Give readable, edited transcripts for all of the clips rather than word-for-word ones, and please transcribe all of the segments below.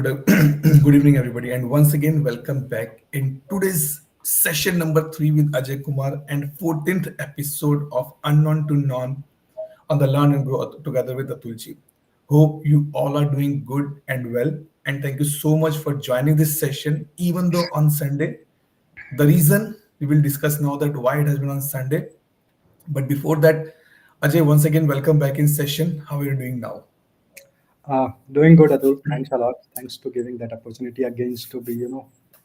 Good evening, everybody, and once again, welcome back in today's session number three with Ajay Kumar and 14th episode of Unknown to Known on the Learn and Grow together with Atulji. Hope you all are doing good and well, and thank you so much for joining this session, even though on Sunday. The reason we will discuss now that why it has been on Sunday, but before that, Ajay, once again, welcome back in session. How are you doing now? Doing good, Atul. Thanks a lot. Thanks to giving that opportunity again to be,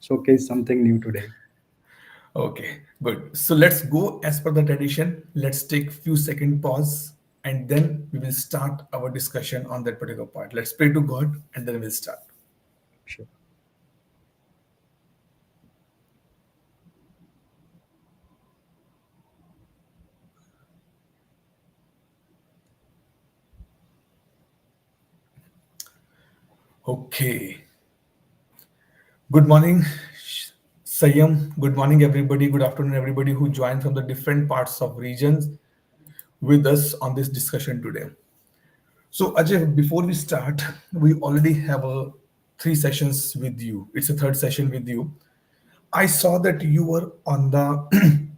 showcase something new today. Okay, good. So let's go as per the tradition. Let's take few second pause and then we will start our discussion on that particular part. Let's pray to God and then we'll start. Sure. Okay. Good morning, Sayam. Good morning, everybody. Good afternoon, everybody who joined from the different parts of regions with us on this discussion today. So Ajay, before we start, we already have a three sessions with you. It's a third session with you. I saw that you were on the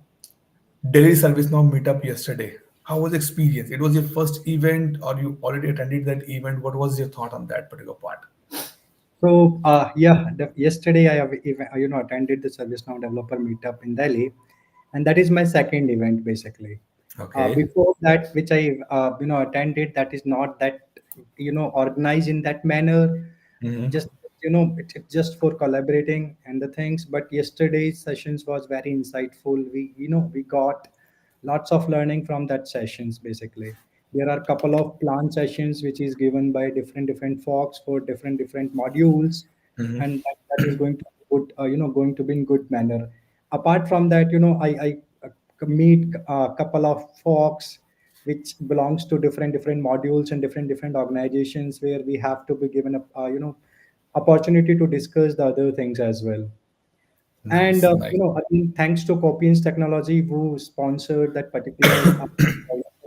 Delhi ServiceNow meetup yesterday. How was the experience? It was your first event, or you already attended that event? What was your thought on that particular part? Yesterday I have even, attended the ServiceNow developer meetup in Delhi, and that is my second event basically. Okay. Before that, which I attended, that is not that organized in that manner. Hmm. Just it's just for collaborating and the things. But yesterday's sessions was very insightful. We got lots of learning from that sessions basically. There are a couple of plan sessions which is given by different folks for different modules, and that is going to be good, going to be in good manner. Apart from that, I meet a couple of folks which belongs to different modules and different organizations where we have to be given a opportunity to discuss the other things as well. And Nice, nice. I think thanks to Copians Technology who sponsored that particular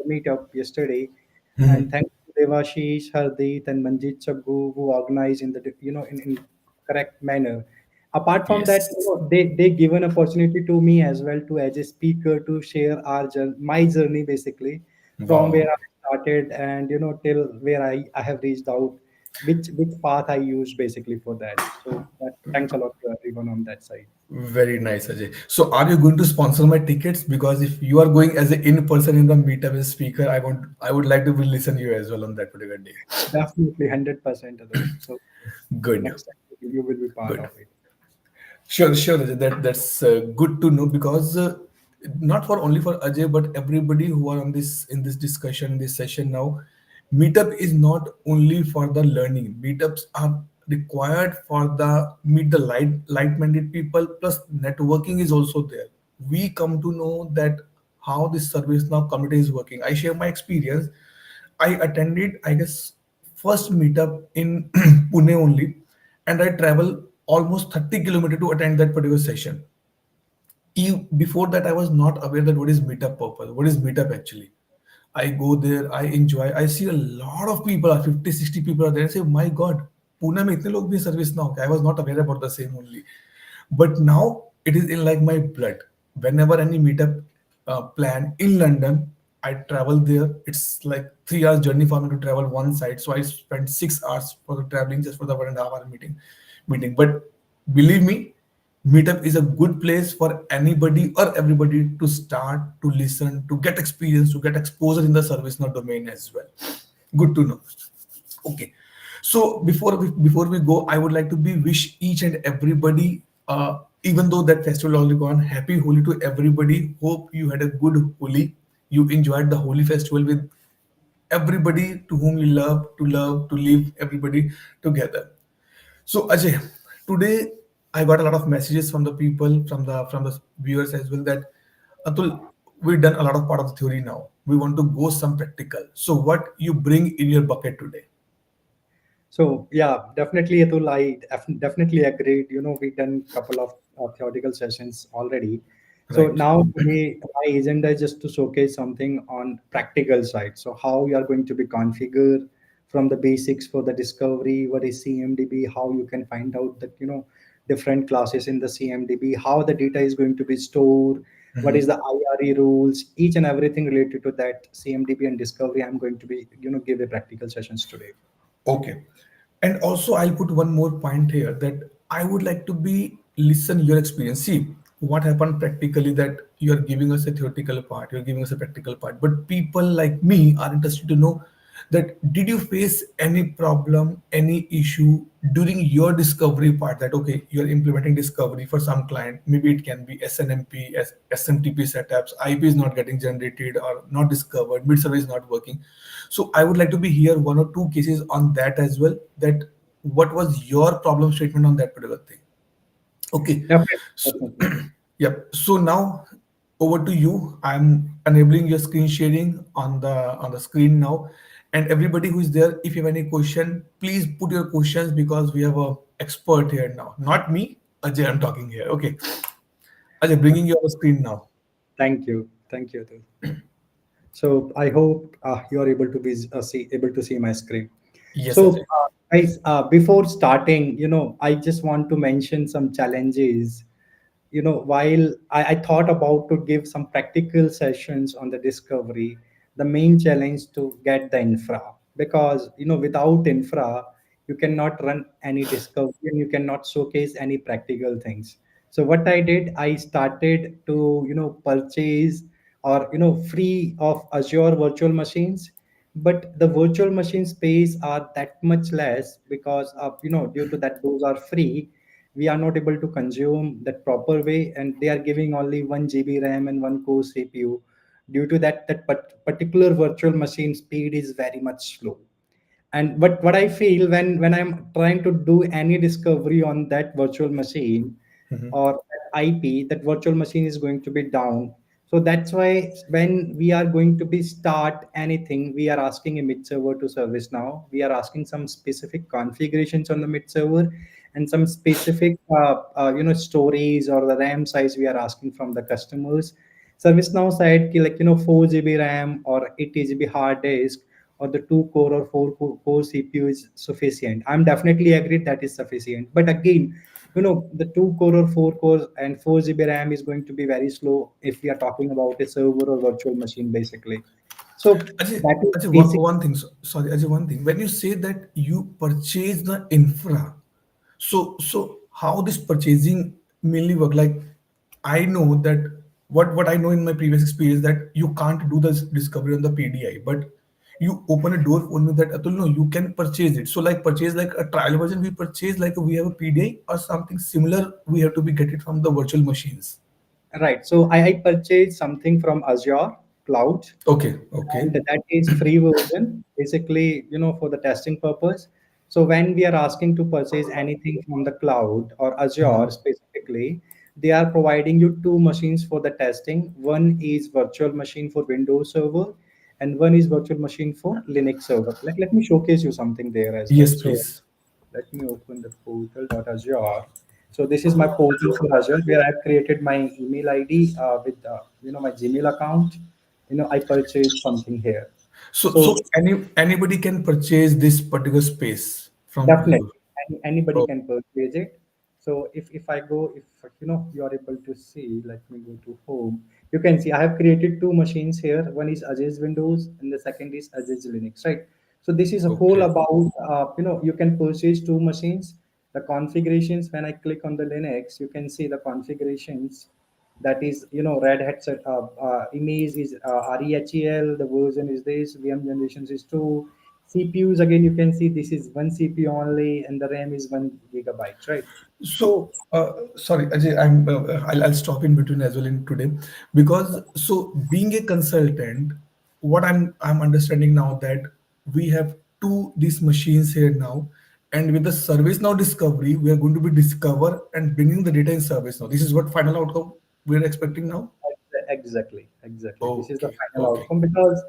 meetup yesterday, and thanks to Devashish, Hardit, and Manjit Sabgu who organized in the in correct manner. Apart from that, Yes. they give an opportunity to me as well to as a speaker to share our journey, my journey basically from where Wow. I started and till where I have reached out, which path I used basically for that. So thanks a lot to everyone on that side. Very nice, Ajay. So, are you going to sponsor my tickets? Because if you are going as an in-person in the meetup as speaker, I would like to listen you as well on that particular day. Definitely 100% Adul. So Good, next time you will be part good. of it. Sure, sure. Ajay. That's good to know because not for only for Ajay, but everybody who are on this in this discussion, this session now, meetup is not only for the learning. Meetups are required for the meet the like-minded people. Plus, networking is also there. We come to know that how this service now community is working. I share my experience. I attended, I guess, first meetup in Pune only, and I travel almost 30 kilometers to attend that particular session. Before that, I was not aware that what is meetup purpose, what is meetup actually. I go there, I enjoy. I see a lot of people, 50, 60 people are there. I say, my God, Pune mein itne log bhi service now. I was not aware about the same only. But now it is in like my blood. Whenever any meetup plan in London, I travel there. It's like 3 hours journey for me to travel one side. So I spend 6 hours for the traveling just for the 1.5 hour meeting. But believe me, meetup is a good place for anybody or everybody to start to listen, to get experience, to get exposure in the service now domain as well. Good to know. Okay. So before we go, I would like to be wish each and everybody, even though that festival already gone, happy Holi to everybody. Hope you had a good Holi. You enjoyed the Holi festival with everybody to whom you love, to live everybody together. So Ajay, today I got a lot of messages from the people, from the viewers as well that Atul, we've done a lot of part of the theory now. We want to go some practical. So what you bring in your bucket today? So yeah, definitely Atul, definitely agreed. We done couple of theoretical sessions already. So Right. now my agenda is just to showcase something on practical side. So how you are going to be configured from the basics for the discovery, what is CMDB, how you can find out that different classes in the CMDB, how the data is going to be stored, what is the IRE rules, each and everything related to that CMDB and discovery. I'm going to be give a practical sessions today. Okay. And also, I'll put one more point here that I would like to be listen your experience. See what happened practically, that you're giving us a theoretical part, you're giving us a practical part. But people like me are interested to know that did you face any problem, any issue during your discovery part, that okay, you're implementing discovery for some client, maybe it can be SNMP, SMTP setups, IP is not getting generated or not discovered, mid service is not working. So I would like to be here one or two cases on that as well, that what was your problem statement on that particular thing. Okay. Definitely, So, definitely. yep. So now over to you. I'm enabling your screen sharing on the screen now. And everybody who is there, if you have any question, please put your questions because we have a expert here now. Not me, Ajay, I'm talking here. Okay. Ajay, bringing you on the screen now. Thank you, thank you, Atul. So I hope you are able to be able to see my screen. Yes, So Ajay. guys, before starting, I just want to mention some challenges. While I thought about to give some practical sessions on the discovery, the main challenge to get the infra, because without infra you cannot run any discovery and you cannot showcase any practical things. So what I did, I started to purchase or free of Azure virtual machines, but the virtual machine space are that much less because of due to that those are free, we are not able to consume that proper way, and they are giving only 1 GB RAM and one core CPU. Due to that, particular virtual machine speed is very much slow. And what I feel when I'm trying to do any discovery on that virtual machine or that IP, that virtual machine is going to be down. So that's why when we are going to be start anything, we are asking a mid server to service now. We are asking some specific configurations on the mid server and some specific stories or the RAM size we are asking from the customers. ServiceNow side, like 4 GB RAM or 8 GB hard disk or the two core or four core CPU is sufficient. I'm definitely agreed that is sufficient. But again, the two core or four cores and 4 GB RAM is going to be very slow if we are talking about a server or virtual machine, basically. So Ajay, that is Ajay, basic. one thing. Sorry, Ajay, one thing. When you say that you purchase the infra, so how this purchasing mainly work? Like, I know that what I know in my previous experience, that you can't do this discovery on the PDI, but you open a door for me that Atul, no, you can purchase it. So like purchase like a trial version, we purchase like we have a PDI or something similar. We have to be get it from the virtual machines. Right. So I purchased something from Azure Cloud, Okay, okay. and that is free version, basically, for the testing purpose. So when we are asking to purchase anything from the cloud or Azure specifically, they are providing you two machines for the testing. One is virtual machine for Windows Server, and one is virtual machine for Linux Server. Let me showcase you something there as well. Yes, So please. let me open the portal.azure. So this is my portal for Azure where I've created my email ID with my Gmail account. I purchased something here. So So anybody can purchase this particular space from definitely, you. anybody Oh, can purchase it. So if I go, if you are able to see, let me go to home. You can see I have created two machines here. One is Ajay's Windows, and the second is Ajay's Linux. Right. So this is a whole okay. about you can purchase two machines. The configurations. When I click on the Linux, you can see the configurations. That is Red Hat image is REHEL. The version is this. VM generations is 2. CPUs, again, you can see this is one CPU only, and the RAM is 1 GB, right? So, So, sorry, Ajay, I'll stop in between as well in today, because so being a consultant, what I'm understanding now that we have two these machines here now, and with the service now discovery, we are going to be discover and bringing the data in service now. This is what final outcome we're expecting now. exactly. This is the Okay, final okay, outcome because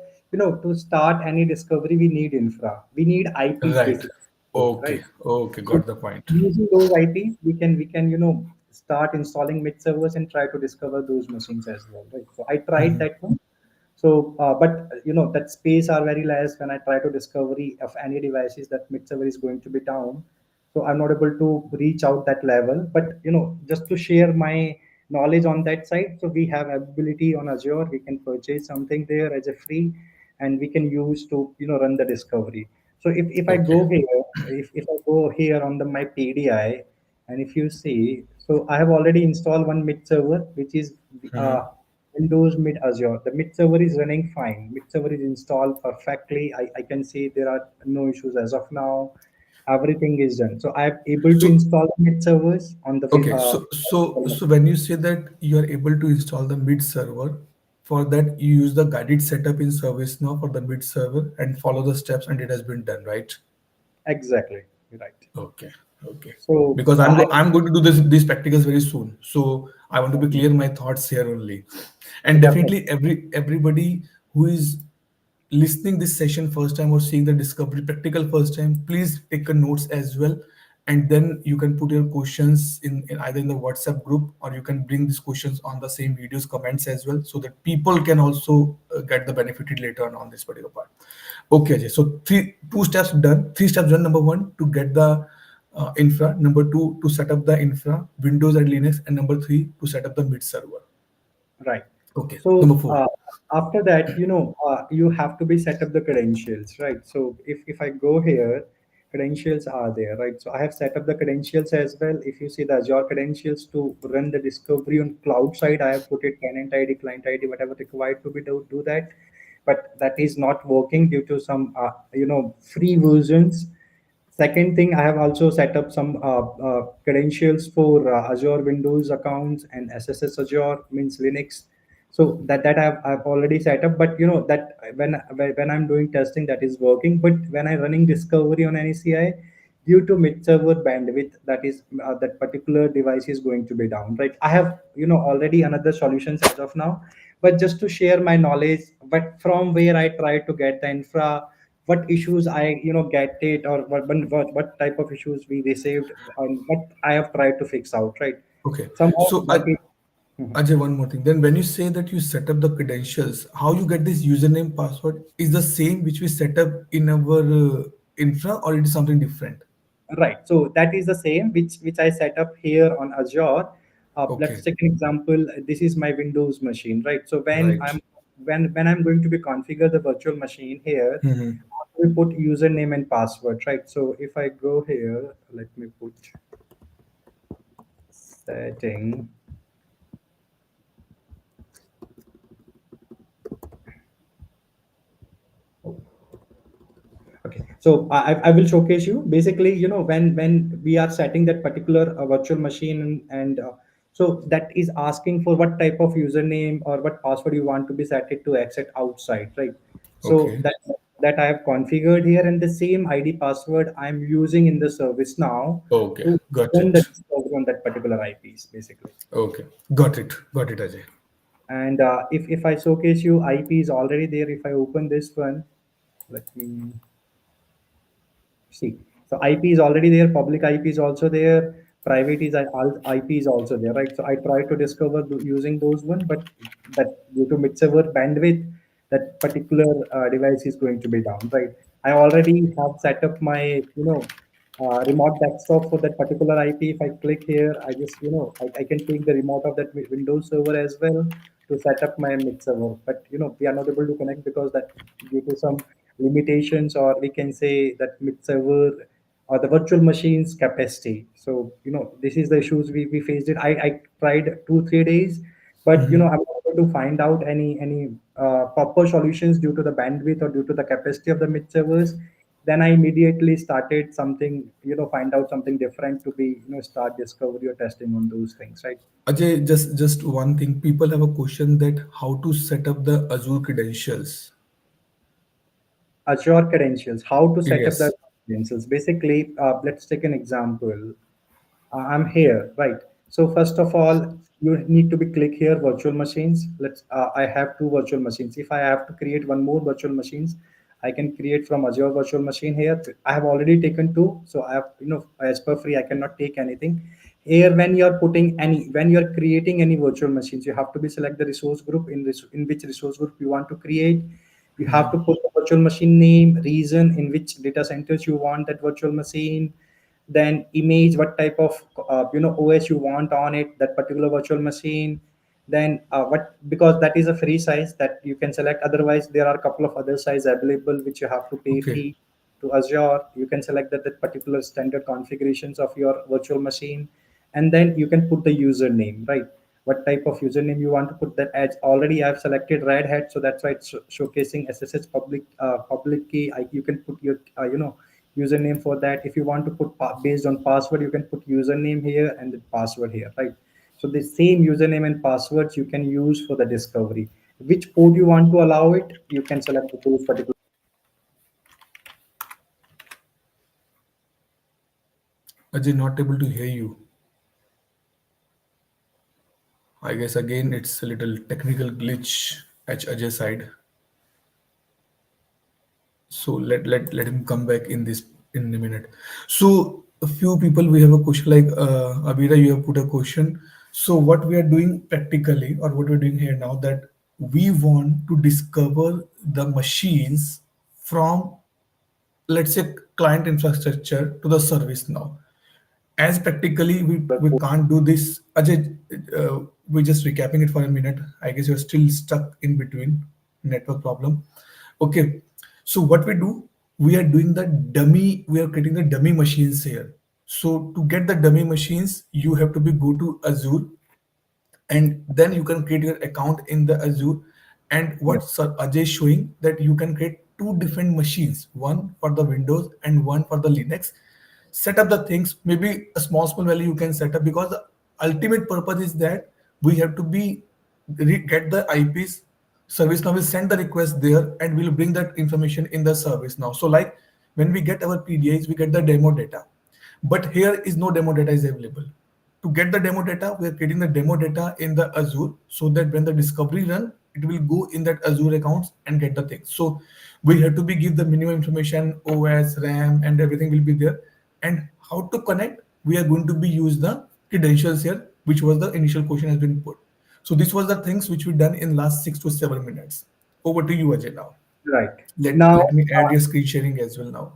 to start any discovery, we need infra, we need IPs right, basically, right? okay, okay, So got the point. using those IPs, we can start installing mid servers and try to discover those machines as well, right? So I tried that one. So, but that space are very less when I try to discovery of any devices that mid server is going to be down. So I'm not able to reach out that level. But just to share my knowledge on that side, so we have ability on Azure. We can purchase something there as a free, and we can use to run the discovery. So if I Okay. go here, if I go here on the my PDI, and if you see, so I have already installed one mid server, which is uh, Windows mid Azure. The mid server is running fine. Mid server is installed perfectly. I can see there are no issues as of now. Everything is done. So I'm able to So install the mid servers on the okay, so when you say that you are able to install the mid server, for that you use the guided setup in ServiceNow for the mid server and follow the steps, and it has been done, right? exactly right. Okay, okay. So Because I I'm going to do this these practicals very soon, so I want to be clear my thoughts here only, and definitely definitely everybody who is listening this session first time or seeing the discovery practical first time, please take a notes as well, and then you can put your questions in either in the WhatsApp group, or you can bring these questions on the same videos comments as well, so that people can also get the benefited later on this particular part. Okay, Ajay. So two steps done. Three steps done. Number one, to get the infra. Number two, to set up the infra, Windows and Linux. And number three, to set up the mid server. right. Okay. Number So four. after that, you have to be set up the credentials, right? So if I go here, credentials are there, right? So I have set up the credentials as well. If you see the Azure credentials to run the discovery on cloud side, I have put it tenant ID, client ID, whatever required to be do that. But that is not working due to some free versions. Second thing, I have also set up some credentials for Azure Windows accounts and SSS Azure means Linux. So that I've already set up. But that when I'm doing testing, that is working. But when I'm running discovery on any CI, due to mid server bandwidth, that is that particular device is going to be down. Right? I have already another solutions as of now, but just to share my knowledge. But from where I try to get the infra, what issues I get it, or what type of issues we received, and what I have tried to fix out, right? Okay. Somehow So that is. Mhm. Ajay, one more thing. Then when you say that you set up the credentials, how you get this username password is the same which we set up in our infra, or it is something different. Right. So that is the same which I set up here on Azure. Let's Okay. take an example. This is my Windows machine, right? So Right. when I'm going to be configure the virtual machine here, Mhm. we put username and password, right? So if I go here, let me put setting. Okay, so I will showcase you. Basically, when we are setting that particular virtual machine, and so that is asking for what type of username or what password you want to be set it to exit outside, right? So Okay. that I have configured here, and the same ID password I'm using in the service now Okay. to Got run the it. discovery on that particular IPs, basically. Okay. Got it. Got it, Ajay. And if I showcase you, IP is already there. If I open this one, let me see. So IP is already there, public IP is also there, private is all IP is also there, right? So I try to discover using those one, but that due to mid-server bandwidth, that particular device is going to be down, right? I already have set up my, remote desktop for that particular IP. If I click here, I just, I can take the remote of that Windows server as well to set up my mid server. But we are not able to connect because that due to some limitations, or we can say that mid server or the virtual machines capacity. So this is the issues we faced it. I tried 2 3 days, but I'm not able to find out any proper solutions due to the bandwidth or due to the capacity of the mid servers. Then I immediately started something, find out something different to be, start discovery or testing on those things, right? Ajay, just one thing. People have a question that how to set up the Azure credentials. Azure credentials, how to set up the Yes. credentials. Basically, let's take an example. I'm here, right? So first of all, you need to be click here virtual machines. I have two virtual machines. If I have to create one more virtual machines, I can create from Azure virtual machine here. I have already taken two, so I have, as per free, I cannot take anything. Here, when you're creating any virtual machines, you have to be select the resource group in which resource group you want to create. You have to put the virtual machine name, reason in which data centers you want that virtual machine, then image, what type of OS you want on it, that particular virtual machine. Then what, because that is a free size that you can select. Otherwise, there are a couple of other size available which you have to pay Okay. fee to Azure. You can select that particular standard configurations of your virtual machine, and then you can put the username, right? What type of username you want to put that as. Already I've selected Red Hat, so that's why it's showcasing SSH public key. You can put your username for that. If you want to put based on password, you can put username here and the password here, right? So the same username and passwords you can use for the discovery. Which port you want to allow it, you can select those particular. Ajay, not able to hear you. I guess again it's a little technical glitch at Ajay's side. So let him come back in this in a minute. So a few people we have a question like Abira, you have put a question. So what we are doing practically, or what we're doing here now, that we want to discover the machines from, let's say, client infrastructure to the service now. As practically we can't do this. Ajay, we're just recapping it for a minute. I guess you're still stuck in between, network problem. Okay, so what we do, we are doing the dummy, we are creating the dummy machines here. So to get the dummy machines, you have to be go to Azure, and then you can create your account in the Azure. And Yeah, what Sir Ajay is showing, that you can create two different machines, one for the Windows and one for the Linux. Set up the things, maybe a small value you can set up, because the ultimate purpose is that we have to be get the IPs. ServiceNow will send the request there, and we'll bring that information in the ServiceNow. So like when we get our PDIs, we get the demo data, but here is no demo data is available. To get the demo data, we are creating the demo data in the Azure, so that when the discovery run, it will go in that Azure accounts and get the things. So we have to be give the minimum information, OS, RAM, and everything will be there. And how to connect? We are going to be use the credentials here, which was the initial question has been put. So this was the things which we done in last 6 to 7 minutes. Over to you, Ajay. Now right. let Now, let me add your screen sharing as well. Now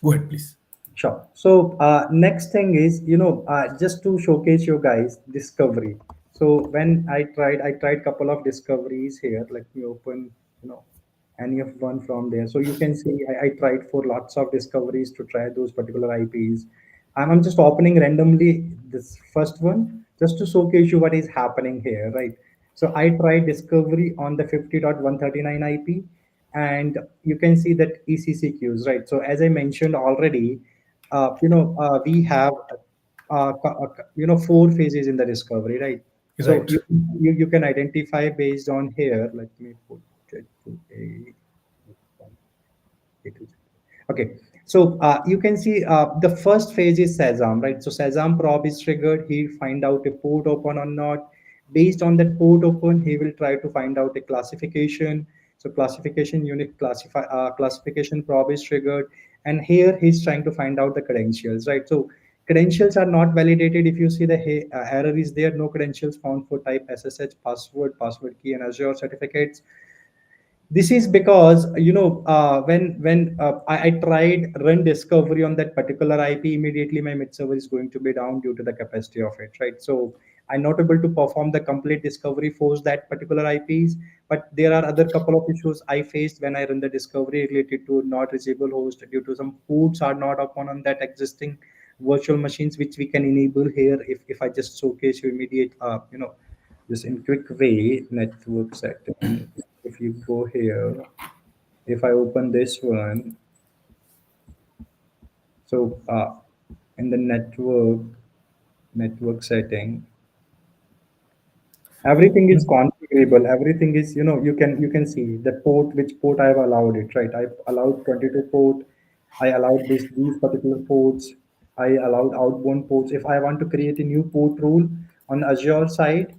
go ahead, please. sure. So next thing is, just to showcase you guys discovery. So when I tried couple of discoveries here. Let me open, any of one from there. So you can see I tried for lots of discoveries to try those particular IPs. I'm just opening randomly this first one just to showcase you what is happening here, right? So I tried discovery on the 50.139 IP, and you can see that ECC queues, right? So as I mentioned already, we have four phases in the discovery, right? So Right. you can identify based on here. Let me put it to a okay. So you can see the first phase is Sesam, right? So Sesam probe is triggered. He find out a port open or not. Based on that port open, he will try to find out a classification. So classification unit classification probe is triggered, and here he's trying to find out the credentials, right? So credentials are not validated. If you see the error is there, no credentials found for type SSH, password key, and Azure certificates. This is because when I tried run discovery on that particular IP, immediately my mid server is going to be down due to the capacity of it, right? So I'm not able to perform the complete discovery for that particular IPs. But there are other couple of issues I faced when I run the discovery related to not reachable host due to some ports are not upon on that existing virtual machines, which we can enable here. If I just showcase you immediate just in quick way, network setting. If you go here, if I open this one, so in the network setting, everything is configurable. Everything is, you can see the port, which port I've allowed it, right? I've allowed 22 port. I allowed these particular ports. I allowed outbound ports. If I want to create a new port rule on Azure side,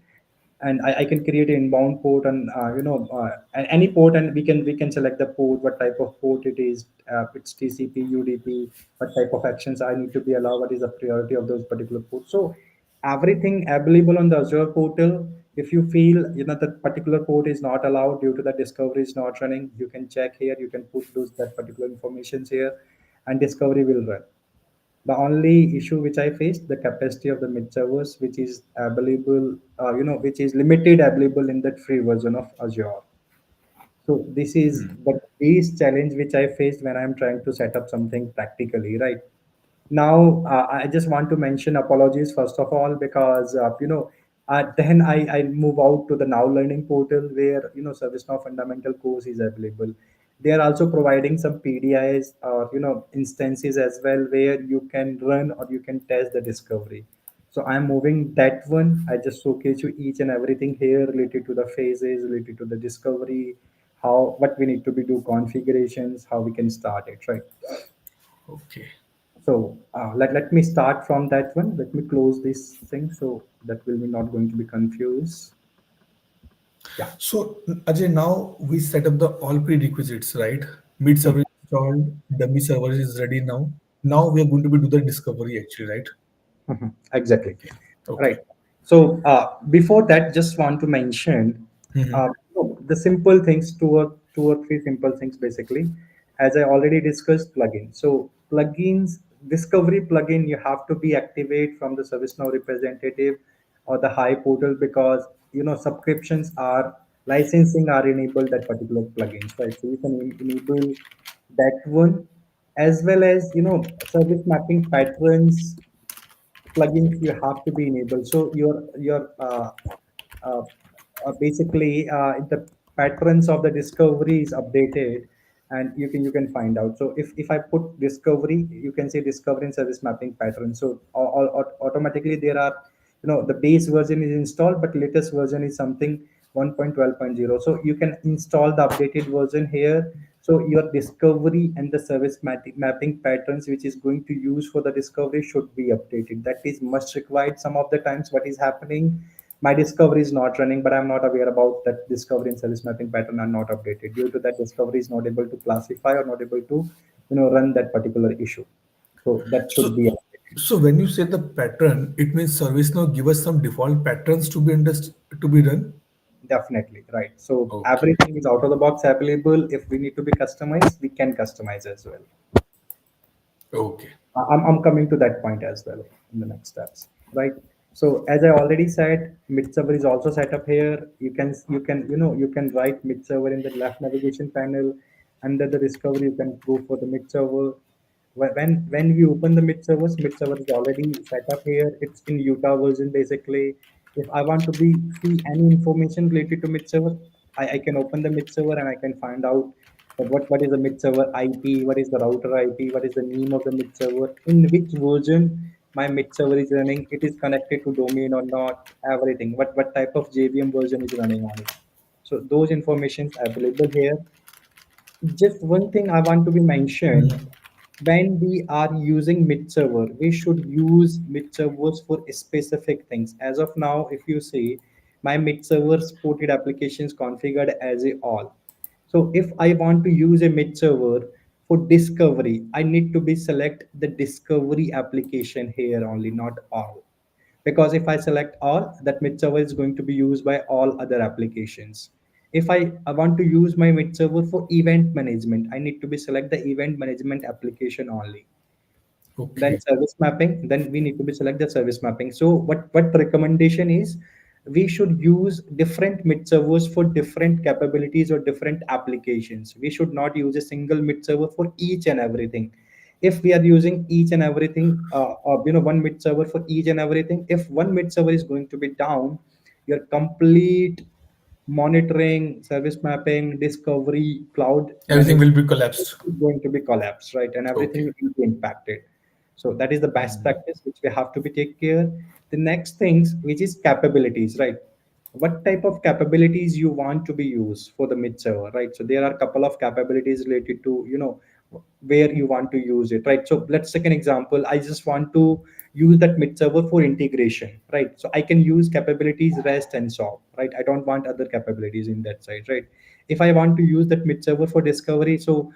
I can create an inbound port and any port, and we can select the port, what type of port it is, it's TCP, UDP, what type of actions I need to be allowed, what is the priority of those particular ports. So everything available on the Azure portal. If you feel that particular port is not allowed due to the discovery is not running, you can check here, you can put those that particular informations here, and discovery will run. The only issue which I faced, the capacity of the mid servers, which is available, which is limited available in that free version of Azure. So this is the biggest challenge which I faced when I'm trying to set up something practically, right? Now, I just want to mention apologies first of all, because then I move out to the Now Learning portal where ServiceNow fundamental course is available. They are also providing some PDIs or instances as well where you can run or you can test the discovery. So I'm moving that one. I just showcase you each and everything here related to the phases, related to the discovery, how what we need to be do configurations, how we can start it, right? Okay. So let me start from that one. Let me close this thing so that will be not going to be confused. Yeah. So Ajay, now we set up the all prerequisites, right? Mid server is installed, dummy server is ready now. Now we are going to be do the discovery actually, right? Mhm. Exactly. Okay. Okay. Right. So before that, just want to mention Hmm. the simple things, two or three simple things basically. As I already discussed, plugin. So plugins, discovery plugin, you have to be activate from the ServiceNow representative or the high portal, because subscriptions are licensing are enabled that particular plugins, right? So you can enable that one, as well as service mapping patterns plugins you have to be enabled. So uh, basically the patterns of the discovery is updated, and you can find out. So if I put discovery, you can see discovery and service mapping pattern. So automatically there are, the base version is installed, but latest version is something 1.12.0. So you can install the updated version here. So your discovery and the service mapping patterns which is going to use for the discovery should be updated. That is must required. Some of the times what is happening, my discovery is not running, but I'm not aware about that discovery and service mapping pattern are not updated. Due to that, discovery is not able to classify or not able to run that particular issue. So that should So be updated. so when you say the pattern, it means service now give us some default patterns to be to be run. Definitely, right. So Okay. everything is out of the box available. If we need to be customized, we can customize as well. Okay. I'm coming to that point as well in the next steps, right? So as I already said, mid server is also set up here. You can write mid server in the left navigation panel. Under the discovery, you can go for the mid server. When we open the mid server is already set up here. It's in Utah version basically. If I want to be see any information related to mid server, I can open the mid server and I can find out that what is the mid server IP, what is the router IP, what is the name of the mid server, in which version my mid server is running, it is connected to domain or not, everything. What type of JVM version is running on it. So those informations available here. Just one thing I want to be mentioned, Mhm. when we are using mid server, we should use mid servers for specific things. As of now, if you see, my mid server supported applications configured as a all. So if I want to use a mid server for discovery, I need to be select the discovery application here only, not all. Because if I select all, that mid server is going to be used by all other applications. If I want to use my mid server for event management, I need to be select the event management application only. Then Okay. service mapping, then we need to be select the service mapping. So what recommendation is, we should use different mid servers for different capabilities or different applications. We should not use a single mid server for each and everything. If we are using each and everything, one mid server for each and everything, if one mid server is going to be down, your complete monitoring, service mapping, discovery, cloud Everything management will be collapsed. is going to be collapsed, right? And everything Okay. will be impacted. So that is the best practice which we have to be take care. The next things, which is capabilities, right? What type of capabilities you want to be used for the mid server, right? So there are a couple of capabilities related to where you want to use it, right? So let's take an example. I just want to use that mid server for integration, right? So I can use capabilities REST and SOAP, right? I don't want other capabilities in that side, right? If I want to use that mid server for discovery, so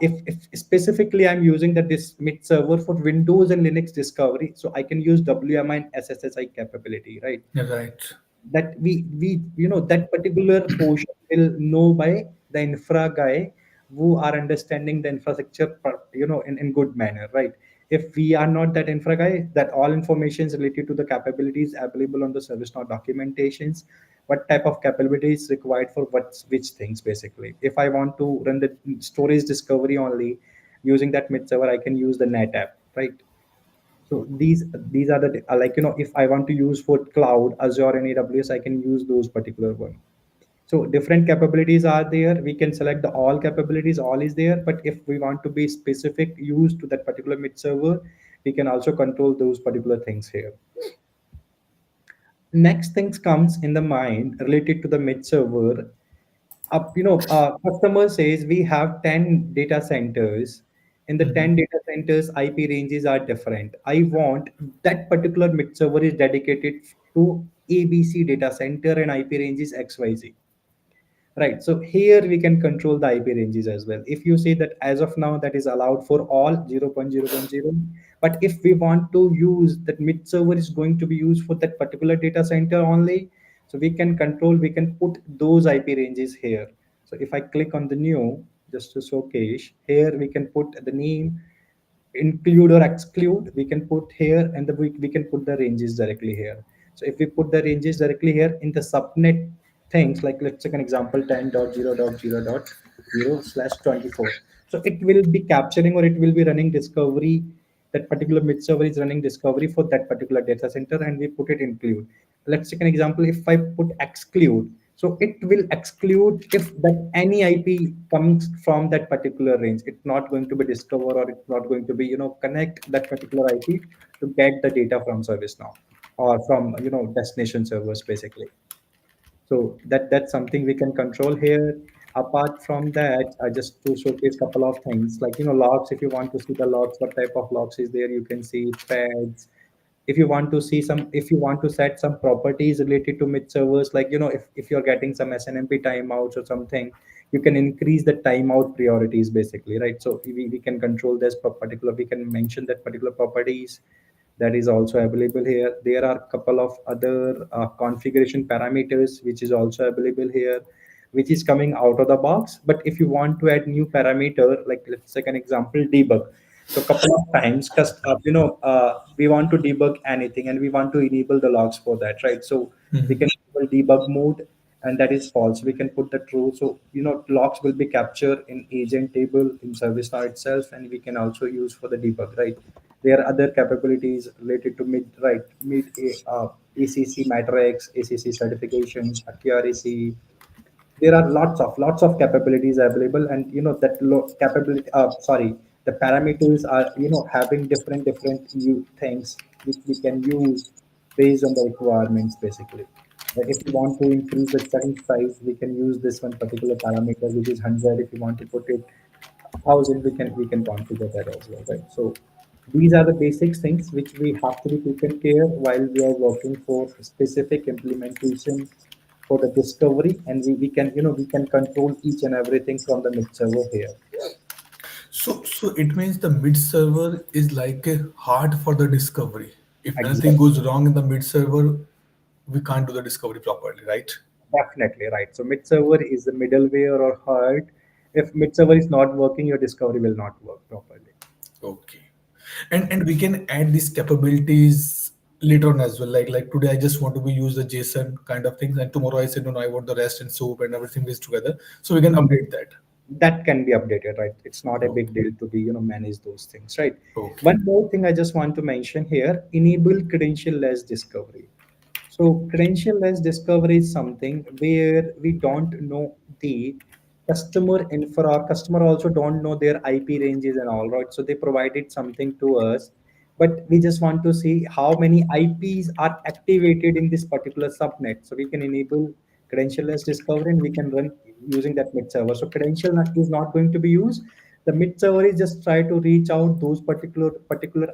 if specifically I'm using that this mid server for Windows and Linux discovery, so I can use WMI and SSSI capability, right? Right. That we that particular portion will know by the infra guy who are understanding the infrastructure in good manner, right? If we are not that infra guy, that all information is related to the capabilities available on the ServiceNow documentations, what type of capabilities required for which things. Basically, if I want to run the storage discovery only using that mid server, I can use the net app, right? So these are the like if I want to use for cloud, Azure and AWS, I can use those particular one. So different capabilities are there. We can select the all capabilities, all is there. But if we want to be specific used to that particular mid server, we can also control those particular things here. Next things comes in the mind related to the mid server. Customer says we have 10 data centers. In the 10 Mhm. data centers, IP ranges are different. I want that particular mid server is dedicated to ABC data center and IP range is XYZ. Right. So here we can control the IP ranges as well. If you say that as of now that is allowed for all 0.0.0, but if we want to use that mid server is going to be used for that particular data center only, so we can control, we can put those IP ranges here. So if I click on the new, just to showcase, here we can put the name, include or exclude, we can put here, and we can put the ranges directly here. So if we put the ranges directly here in the subnet things, like let's take an example 10.0.0.0/24, so it will be capturing or it will be running discovery. That particular mid server is running discovery for that particular data center, and we put it include. Let's take an example. If I put exclude, so it will exclude if that any IP comes from that particular range. It's not going to be discover, or it's not going to be connect that particular IP to get the data from ServiceNow or from destination servers basically. So that's something we can control here. Apart from that, just to showcase couple of things, like logs. If you want to see the logs, what type of logs is there, you can see threads. If you want to see some, if you want to set some properties related to mid servers, like if you're getting some SNMP timeouts or something, you can increase the timeout priorities basically, right? So we can control this particular, we can mention that particular properties. That is also available here. There are a couple of other configuration parameters which is also available here, which is coming out of the box. But if you want to add new parameter, like let's take an example, debug. So couple of times, because we want to debug anything and we want to enable the logs for that, right? So we can enable debug mode, and that is false. We can put the true. So logs will be captured in agent table in ServiceNow itself, and we can also use for the debug, right? There are other capabilities related to mid, right? ACC matrix, ACC certifications, accuracy. There are lots of capabilities available, and that capability. Sorry, the parameters are having different things which we can use based on the requirements basically. Like if you want to increase the setting size, we can use this one particular parameter which is 100. If you want to put it 1,000, we can configure that as well, right? So these are the basic things which we have to be taken care while we are working for specific implementation for the discovery, and we can we can control each and everything from the mid server here. So it means the mid server is like a hard for the discovery. If anything Exactly. goes wrong in the mid server, we can't do the discovery properly, right? Definitely right. So mid server is the middleware or heart. If mid server is not working, your discovery will not work properly. Okay. And we can add these capabilities later on as well. Like today I just want to be use the JSON kind of things, and tomorrow I said no, I want the REST and SOAP and everything is together. So we can update that. That can be updated, right? It's not a Okay. big deal to be manage those things, right? Okay. One more thing I just want to mention here: enable credential-less discovery. So credential-less discovery is something where we don't know the customer infra. Our customer also don't know their IP ranges and all, right? So they provided something to us, but we just want to see how many IPs are activated in this particular subnet. So we can enable credential-less discovery, and we can run using that mid server. So credential is not going to be used. The mid server is just try to reach out those particular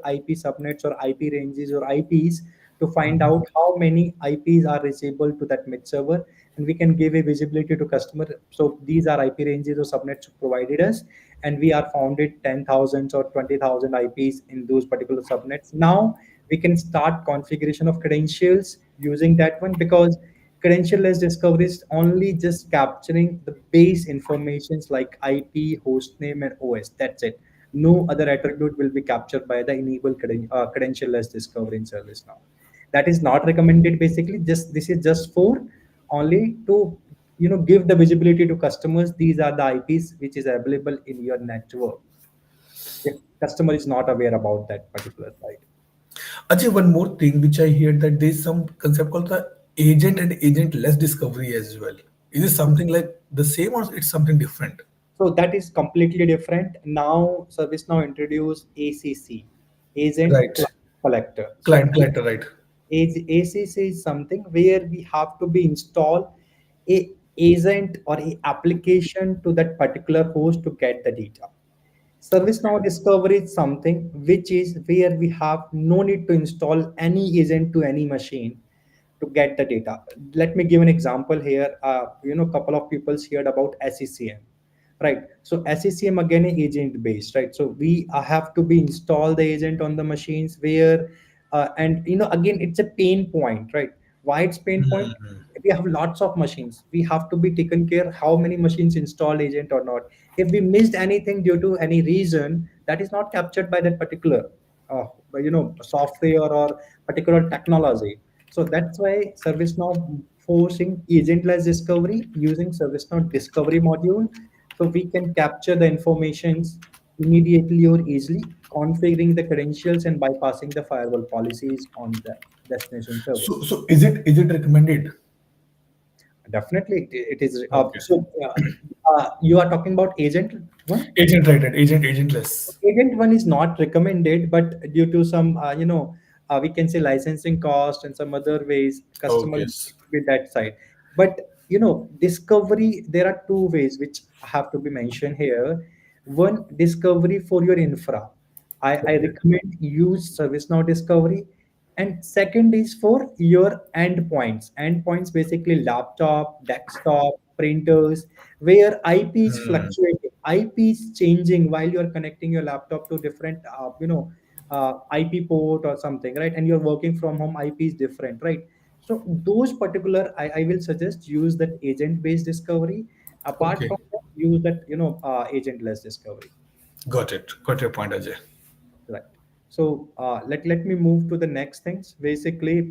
IP subnets or IP ranges or IPs to find out how many IPs are reachable to that mid server, and we can give a visibility to customer. So these are IP ranges or subnets provided us, and we are founded 10,000 or 20,000 IPs in those particular subnets. Now we can start configuration of credentials using that one, because credential-less discovery is only just capturing the base informations like IP, hostname, and OS. That's it. No other attribute will be captured by the credential-less discovery in ServiceNow. That is not recommended. Basically, just this is just for only to give the visibility to customers. These are the IPs which is available in your network. If customer is not aware about that particular site. Ajay, one more thing which I hear that there's some concept called the agent and agent-less discovery as well. Is it something like the same or it's something different? So that is completely different. Now ServiceNow introduced ACC, Agent Right. Collector. So Client collector, right? ACC is something where we have to be install a agent or a application to that particular host to get the data. ServiceNow Discovery is something which is where we have no need to install any agent to any machine to get the data. Let me give an example here. Couple of people heard about SECM, right? So SECM again is agent based, right? So we have to be install the agent on the machines where, and again it's a pain point, right? Why it's pain point? We have lots of machines. We have to be taken care how many machines install agent or not. If we missed anything due to any reason, that is not captured by that particular software or particular technology. So that's why ServiceNow forcing agentless discovery using ServiceNow discovery module, so we can capture the informations immediately or easily, configuring the credentials and bypassing the firewall policies on the destination server. So is it recommended? Definitely, it is. Okay. You are talking about agent one. Agent, right, right. Agentless. Agent one is not recommended, but due to some, we can say licensing cost and some other ways, customer Okay. with that side. But discovery, there are two ways which have to be mentioned here. One, discovery for your infra. I Okay. recommend use ServiceNow discovery. And second is for your endpoints. Endpoints basically laptop, desktop, printers, where IP is fluctuating, IP is changing while you're connecting your laptop to different, IP port or something, right? And you're working from home, IP is different, right? So those particular, I will suggest use that agent-based discovery. Apart Okay. from that, use that, agent-less discovery. Got it. Got your point, Ajay. Right. So let me move to the next things. Basically,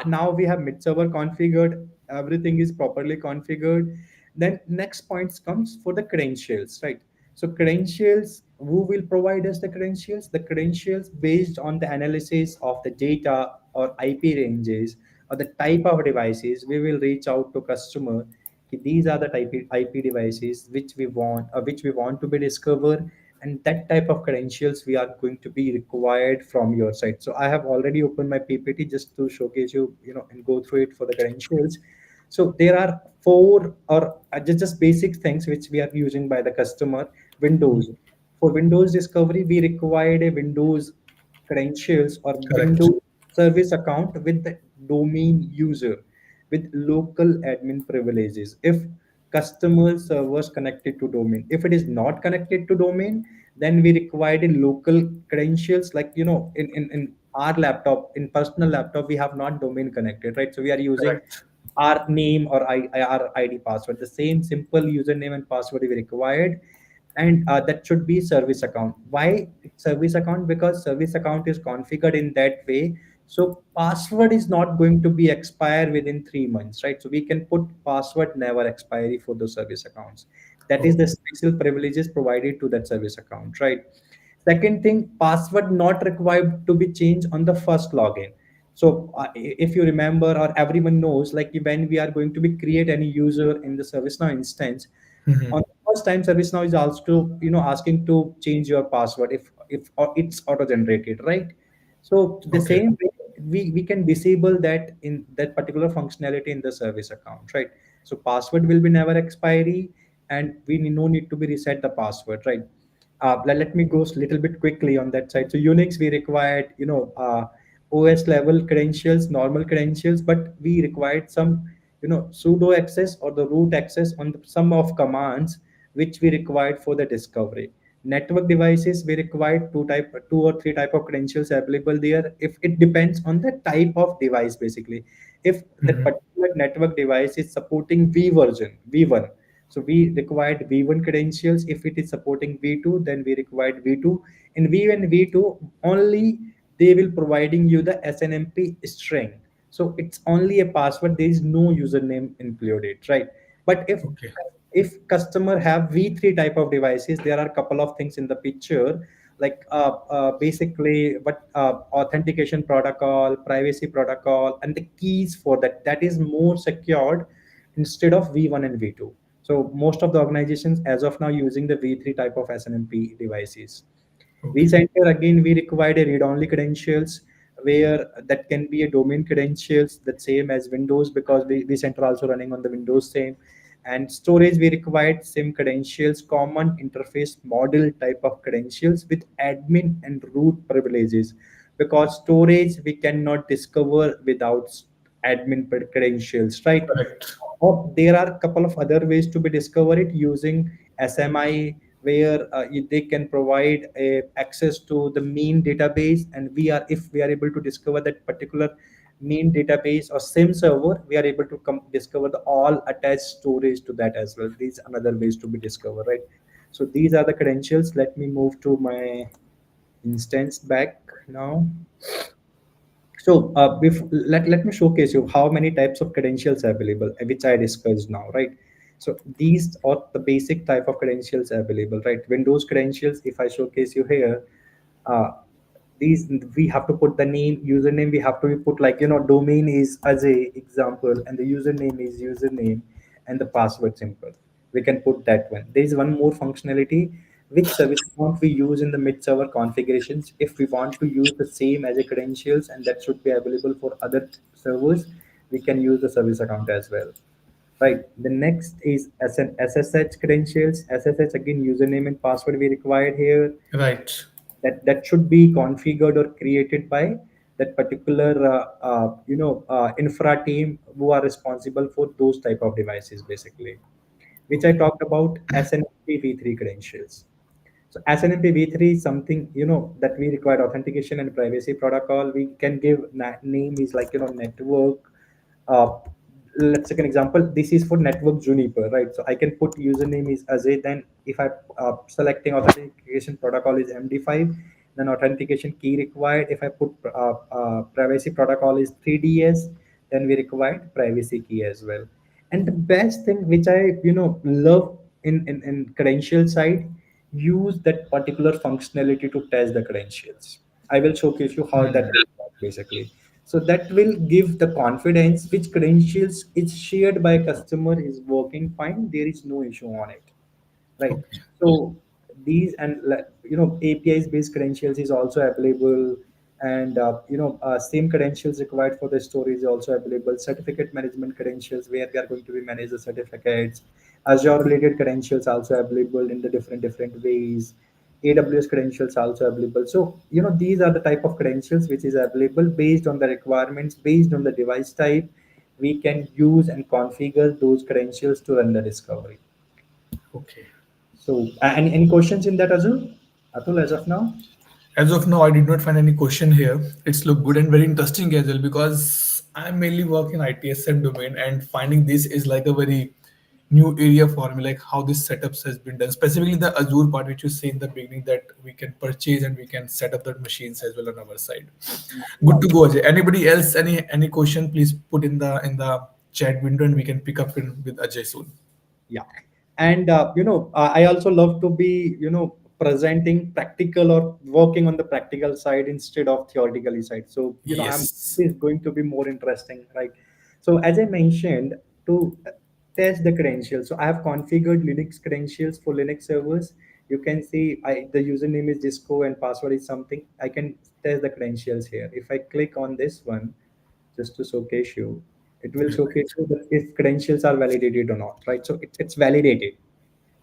now we have mid server configured. Everything is properly configured. Then next points comes for the credentials, right? So credentials, who will provide us the credentials? The credentials based on the analysis of the data or IP ranges or the type of devices. We will reach out to customer. These are the IP devices which we want to be discovered, and that type of credentials we are going to be required from your side. So I have already opened my PPT just to showcase and go through it for the credentials. So there are four or just basic things which we are using by the customer. Windows, for Windows discovery we required a Windows credentials or Correct. Windows service account with the domain user with local admin privileges. If customer servers connected to domain, if it is not connected to domain, then we required in local credentials, like in our laptop, in personal laptop we have not domain connected, right? So we are using Correct. our name or our ID password, the same simple username and password we required. And that should be service account. Why service account? Because service account is configured in that way, so password is not going to be expire within 3 months, right? So we can put password never expiry for the service accounts. That is the Okay. special privileges provided to that service account, right? Second thing, password not required to be changed on the first login. So if you remember, or everyone knows, like when we are going to be create any user in the ServiceNow instance, on the first time ServiceNow is also asking to change your password if or it's auto generated, right? So the Okay. same way we can disable that in that particular functionality in the service account, right? So password will be never expiry, and we no need to be reset the password, right? let me go a little bit quickly on that side. So Unix, we required, OS level credentials, normal credentials, but we required some, sudo access or the root access on some of commands which we required for the discovery. Network devices, we required two or three type of credentials available there. If it depends on the type of device, basically, if that Mhm. particular network device is supporting V version, V1, so we required V1 credentials. If it is supporting V2, then we required V2. In V1 and V2, only they will providing you the SNMP string. So it's only a password. There is no username included, right? But Okay. if customer have V3 type of devices, there are a couple of things in the picture, like basically what authentication protocol, privacy protocol, and the keys for that, that is more secured instead of V1 and V2. So most of the organizations as of now using the V3 type of SNMP devices. Okay. vCenter, again, we required a read-only credentials where that can be a domain credentials, the same as Windows, because vCenter also running on the Windows same. And storage, we required same credentials, common interface model type of credentials with admin and root privileges, because storage we cannot discover without admin credentials, right? Correct. Or there are a couple of other ways to be discover it using SMI, where they can provide access to the main database, and we are, if we are able to discover that particular main database or same server, we are able to discover the all attached storage to that as well. These another ways to be discovered, right? So these are the credentials. Let me move to my instance back now. So let me showcase you how many types of credentials are available, which I discussed now, right? So these are the basic type of credentials available, right? Windows credentials, if I showcase you here, uh, these we have to put the name, username, we have to put, like, domain is Ajay example, and the username is username, and the password simple. We can put that one. There is one more functionality, which service account we use in the mid server configurations. If we want to use the same as a credentials, and that should be available for other servers, we can use the service account as well. Right. The next is SSH credentials. SSH, again, username and password we required here. Right. That should be configured or created by that particular infra team who are responsible for those type of devices, basically, which I Okay. talked about. SNMP v3 credentials. So SNMP v3 is something, that we require authentication and privacy protocol. We can give name is like, network. Uh, let's take an example. This is for network Juniper, right? So I can put username is Ajay. Then if I selecting authentication protocol is MD5, then authentication key required. If I put privacy protocol is 3DS, then we required privacy key as well. And the best thing which I love in credential side, use that particular functionality to test the credentials. I will showcase you how that will work, basically. So that will give the confidence which credentials is shared by customer is working fine, there is no issue on it, right? Okay. So these, and APIs based credentials is also available. And same credentials required for the storage is also available. Certificate management credentials, where we are going to be manage the certificates. Azure related credentials also available in the different ways. AWS credentials also available. So these are the type of credentials which is available based on the requirements, based on the device type. We can use and configure those credentials to run the discovery. Okay. So, any questions in that, Atul, as of now? As of now, I did not find any question here. It's look good and very interesting as well because I mainly work in ITSM domain and finding this is like a very new area for me, like how this setups has been done. Specifically the Azure part, which you say in the beginning that we can purchase and we can set up the machines as well on our side. Good to go, Ajay. Anybody else? Any question? Please put in the chat window and we can pick up in with Ajay soon. Yeah. And I also love to be presenting practical or working on the practical side instead of theoretically side. So I'm Yes. is going to be more interesting, right? So as I mentioned, to test the credentials, so I have configured Linux credentials for Linux servers. You can see the username is disco and password is something. I can test the credentials here. If I click on this one, just to showcase you, it will showcase you that if credentials are validated or not, right? So it's validated.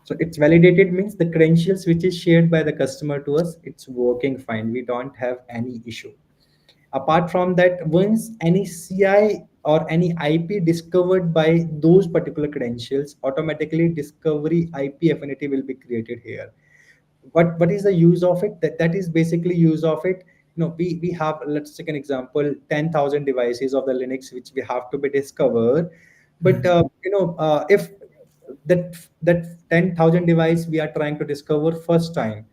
So it's validated means the credentials which is shared by the customer to us, it's working fine. We don't have any issue. Apart from that, once any CI or any IP discovered by those particular credentials, automatically discovery IP affinity will be created here. What is the use of it? That is basically use of it. We have, let's take an example, 10,000 devices of the Linux which we have to be discovered. But if that 10,000 device we are trying to discover first time,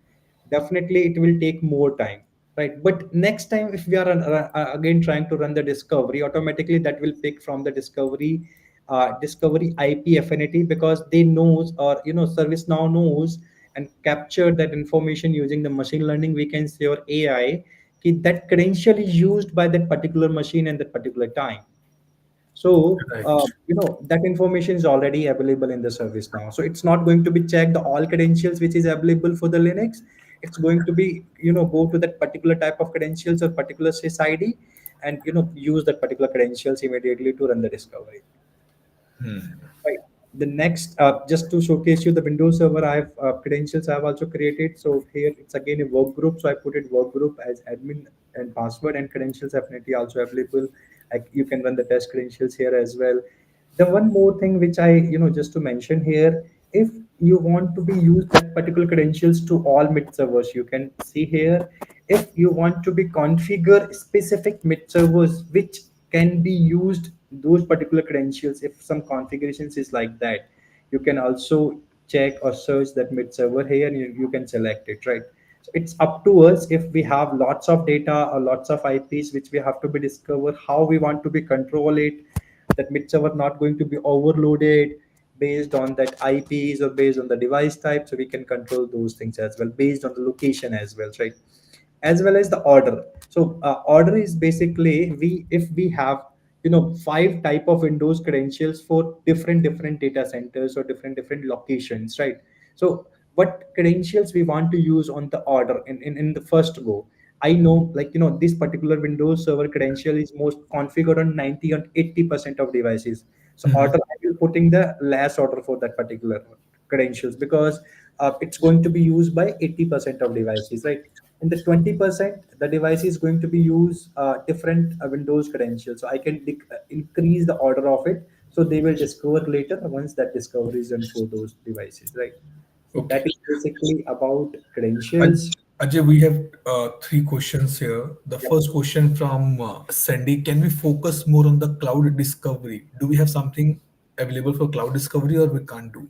definitely it will take more time, right? But next time if we are again trying to run the discovery, automatically that will pick from the discovery IP affinity, because they knows, or service now knows and capture that information using the machine learning, we can say, or AI, that credential is used by that particular machine and that particular time. So Right. that information is already available in the service now. So it's not going to be checked all credentials which is available for the Linux. It's going to be go to that particular type of credentials or particular sys ID, and use that particular credentials immediately to run the discovery. Right. The next, just to showcase you the Windows Server, I have credentials I have also created. So here it's again a work group. So I put it work group as admin and password, and credentials definitely also available. Like you can run the test credentials here as well. The one more thing which I, just to mention here, if you want to be use that particular credentials to all mid servers, you can see here. If you want to be configure specific mid servers which can be used those particular credentials, if some configurations is like that, you can also check or search that mid server here, and you can select it, right? So it's up to us. If we have lots of data or lots of IPs which we have to be discover, how we want to be control it, that mid server not going to be overloaded based on that IPs or based on the device type. So we can control those things as well based on the location as well, right? As well as the order. So order is basically, we if we have five type of Windows credentials for different data centers or different locations, right? So what credentials we want to use on the order in the first go. I know, like, this particular Windows Server credential is most configured on 90 and 80% of devices. So order, I will putting the last order for that particular credentials, because it's going to be used by 80% of devices, right? In the 20%, the device is going to be use different Windows credentials. So I can increase the order of it, so they will discover later once that discovery is done for those devices, right? So that Okay. is basically about credentials. Ajay, we have three questions here. The Yep. first question from Sandy: can we focus more on the cloud discovery? Do we have something available for cloud discovery, or we can't do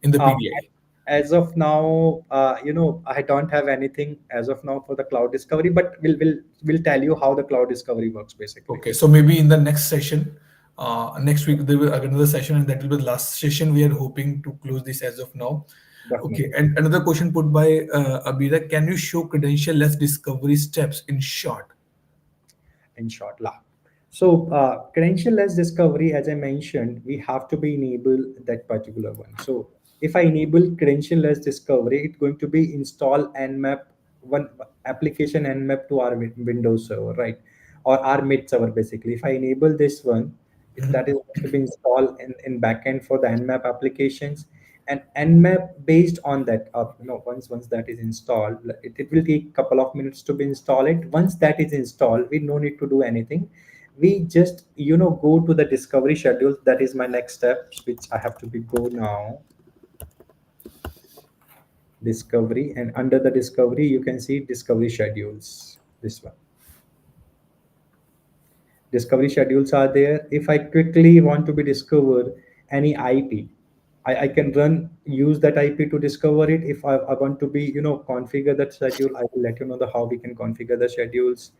in the Uh, PDI? as of now, I don't have anything as of now for the cloud discovery, but we'll tell you how the cloud discovery works basically. Okay, so maybe in the next session, next week there will be another session, and that will be the last session. We are hoping to close this as of now. Okay, Definitely. and another question put by Abira: can you show credential-less discovery steps in short? In short, la. So credential-less discovery, as I mentioned, we have to be enable that particular one. So if I enable credential-less discovery, it's going to be install nmap, one application nmap to our Windows server, right? Or our mid server basically. If I enable this one, that is going to be installed in backend for the nmap applications, and nmap based on that, once that is installed, it will take couple of minutes to be install it. Once that is installed, we no need to do anything. We just go to the discovery schedule. That is my next step, which I have to be go now. Discovery, and under the discovery you can see discovery schedules, this one. Discovery schedules are there. If I quickly want to be discover any IP, I can run use that IP to discover it. If I want to be configure that schedule, I will let you know the how we can configure the schedules.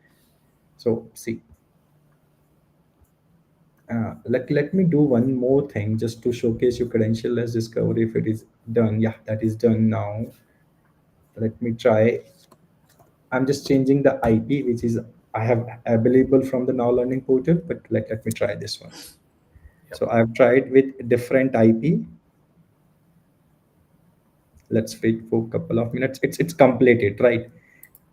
So see, let me do one more thing just to showcase you credential-less discovery. If it is done, yeah, that is done now. Let me try. I'm just changing the IP, which is I have available from the Now Learning portal, but let me try this one. Yep. So I've tried with different IP. Let's wait for a couple of minutes. It's completed, right?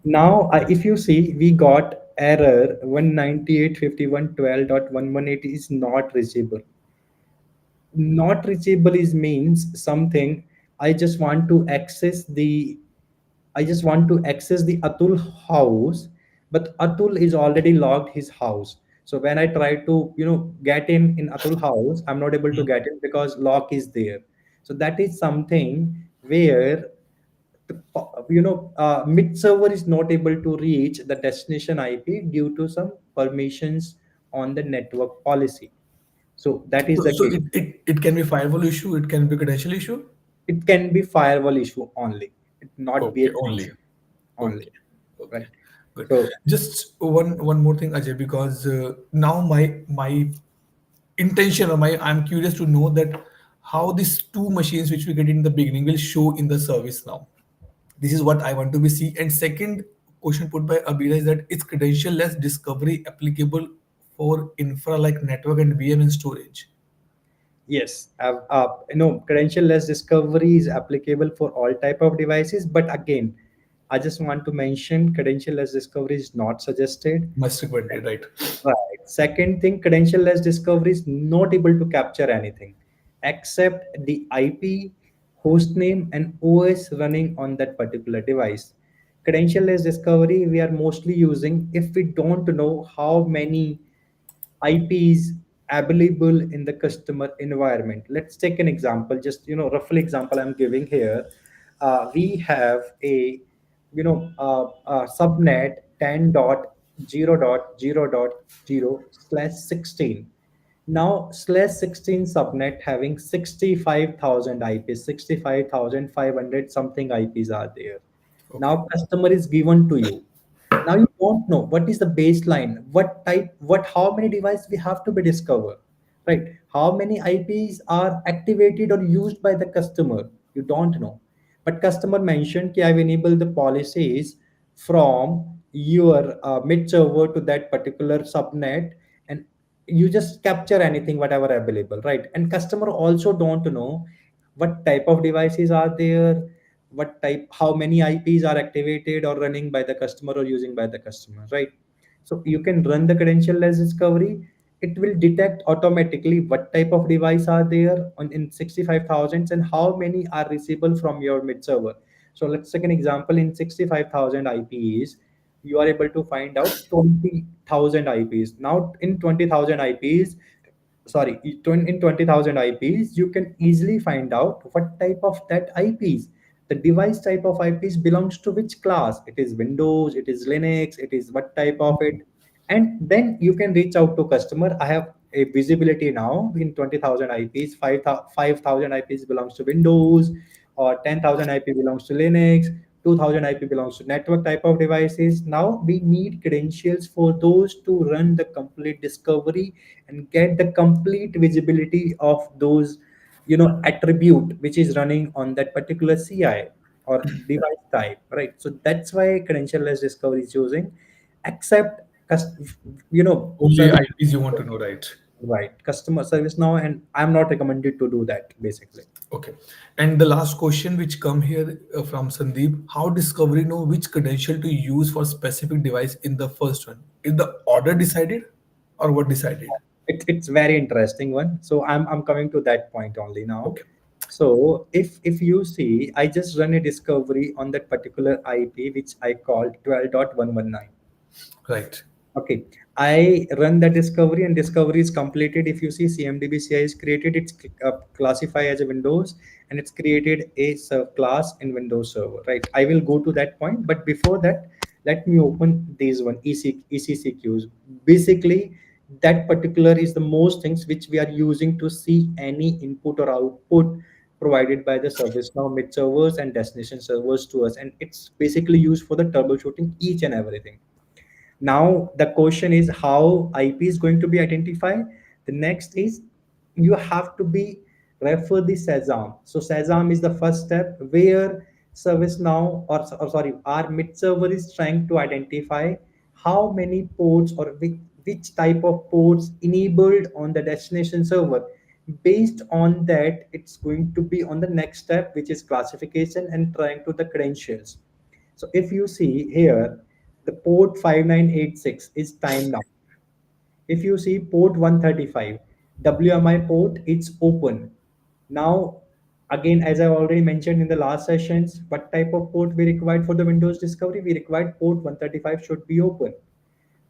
Now, if you see, we got error 198.51.12.118 is not reachable. Not reachable is means something. I just want to access the I just want to access the Atul house, but Atul is already logged his house. So when I try to, get in Atul house, I'm not able to Mhm. get in because lock is there. So that is something where mid server is not able to reach the destination IP due to some permissions on the network policy. So that is So, the so case. it can be firewall issue, it can be credential issue. It can be firewall issue only. It not be a Okay, only. connection only, Okay, okay, right? good. So Just one more thing, Ajay, because now my intention or my I'm curious to know that how these two machines which we get in the beginning will show in the service now. This is what I want to be see. And second question put by Abira is that is credential-less discovery applicable for infra like network and VM and storage? yes, credential-less discovery is applicable for all type of devices. But again, I just want to mention credential-less discovery is not suggested. Must recommended, right? Right. Second thing, credential-less discovery is not able to capture anything except the IP, host name, and OS running on that particular device. Credential-less discovery we are mostly using if we don't know how many IPs available in the customer environment. Let's take an example, just roughly example I'm giving here. We have a subnet 10.0.0.0/16. Now /16 subnet having 65,000 IPs, 65,500 something IPs are there. Okay. Now customer is given to you. Now you don't know what is the baseline, what type, what how many devices we have to be discovered, right? How many IPs are activated or used by the customer? You don't know. But customer mentioned कि I've enabled the policies from your mid server to that particular subnet, and you just capture anything whatever available, right? And customer also don't know what type of devices are there, what type, how many IPs are activated or running by the customer or using by the customer, right? So you can run the credential-less discovery. It will detect automatically what type of device are there on in 65,000 and how many are reachable from your mid server. So let's take an example. In 65,000 IPs, you are able to find out 20,000 IPs. Now in 20,000 IPs, sorry, in 20,000 IPs, you can easily find out what type of that IPs, the device type of IPs belongs to which class. It is Windows, it is Linux, it is what type of it. And then you can reach out to customer. I have a visibility now in 20,000 IPs, 5,000 IPs belongs to Windows, or 10,000 IP belongs to Linux, 2,000 IP belongs to network type of devices. Now we need credentials for those to run the complete discovery and get the complete visibility of those attribute which is running on that particular CI or device type, right? So that's why credential-less discovery is using, except Only service, IPs you want to know, right? right, customer service now, and I'm not recommended to do that basically. Okay. And the last question which come here from Sandeep, how discovery know which credential to use for specific device in the first one? Is the order decided or what decided? It's very interesting one. So I'm coming to that point only now. Okay. So if you see, I just run a discovery on that particular IP which I called 12.119. Right. Okay, I run the discovery and discovery is completed. If you see CMDB CI is created, it's classified as a Windows and it's created a class in Windows Server, right? I will go to that point, but before that, let me open these one ECCQs. Basically, that particular is the most things which we are using to see any input or output provided by the ServiceNow mid servers and destination servers to us, and it's basically used for the troubleshooting each and everything. Now the question is how IP is going to be identified. The next is you have to be refer the SASAM. So SASAM is the first step where ServiceNow or sorry, our mid server is trying to identify how many ports or which type of ports enabled on the destination server. Based on that, it's going to be on the next step, which is classification and trying to the credentials. So if you see here, the port 5986 is timed out. If you see port 135, WMI port, it's open. Now Again, as I already mentioned in the last sessions, what type of port we required for the Windows discovery? We required port 135 should be open.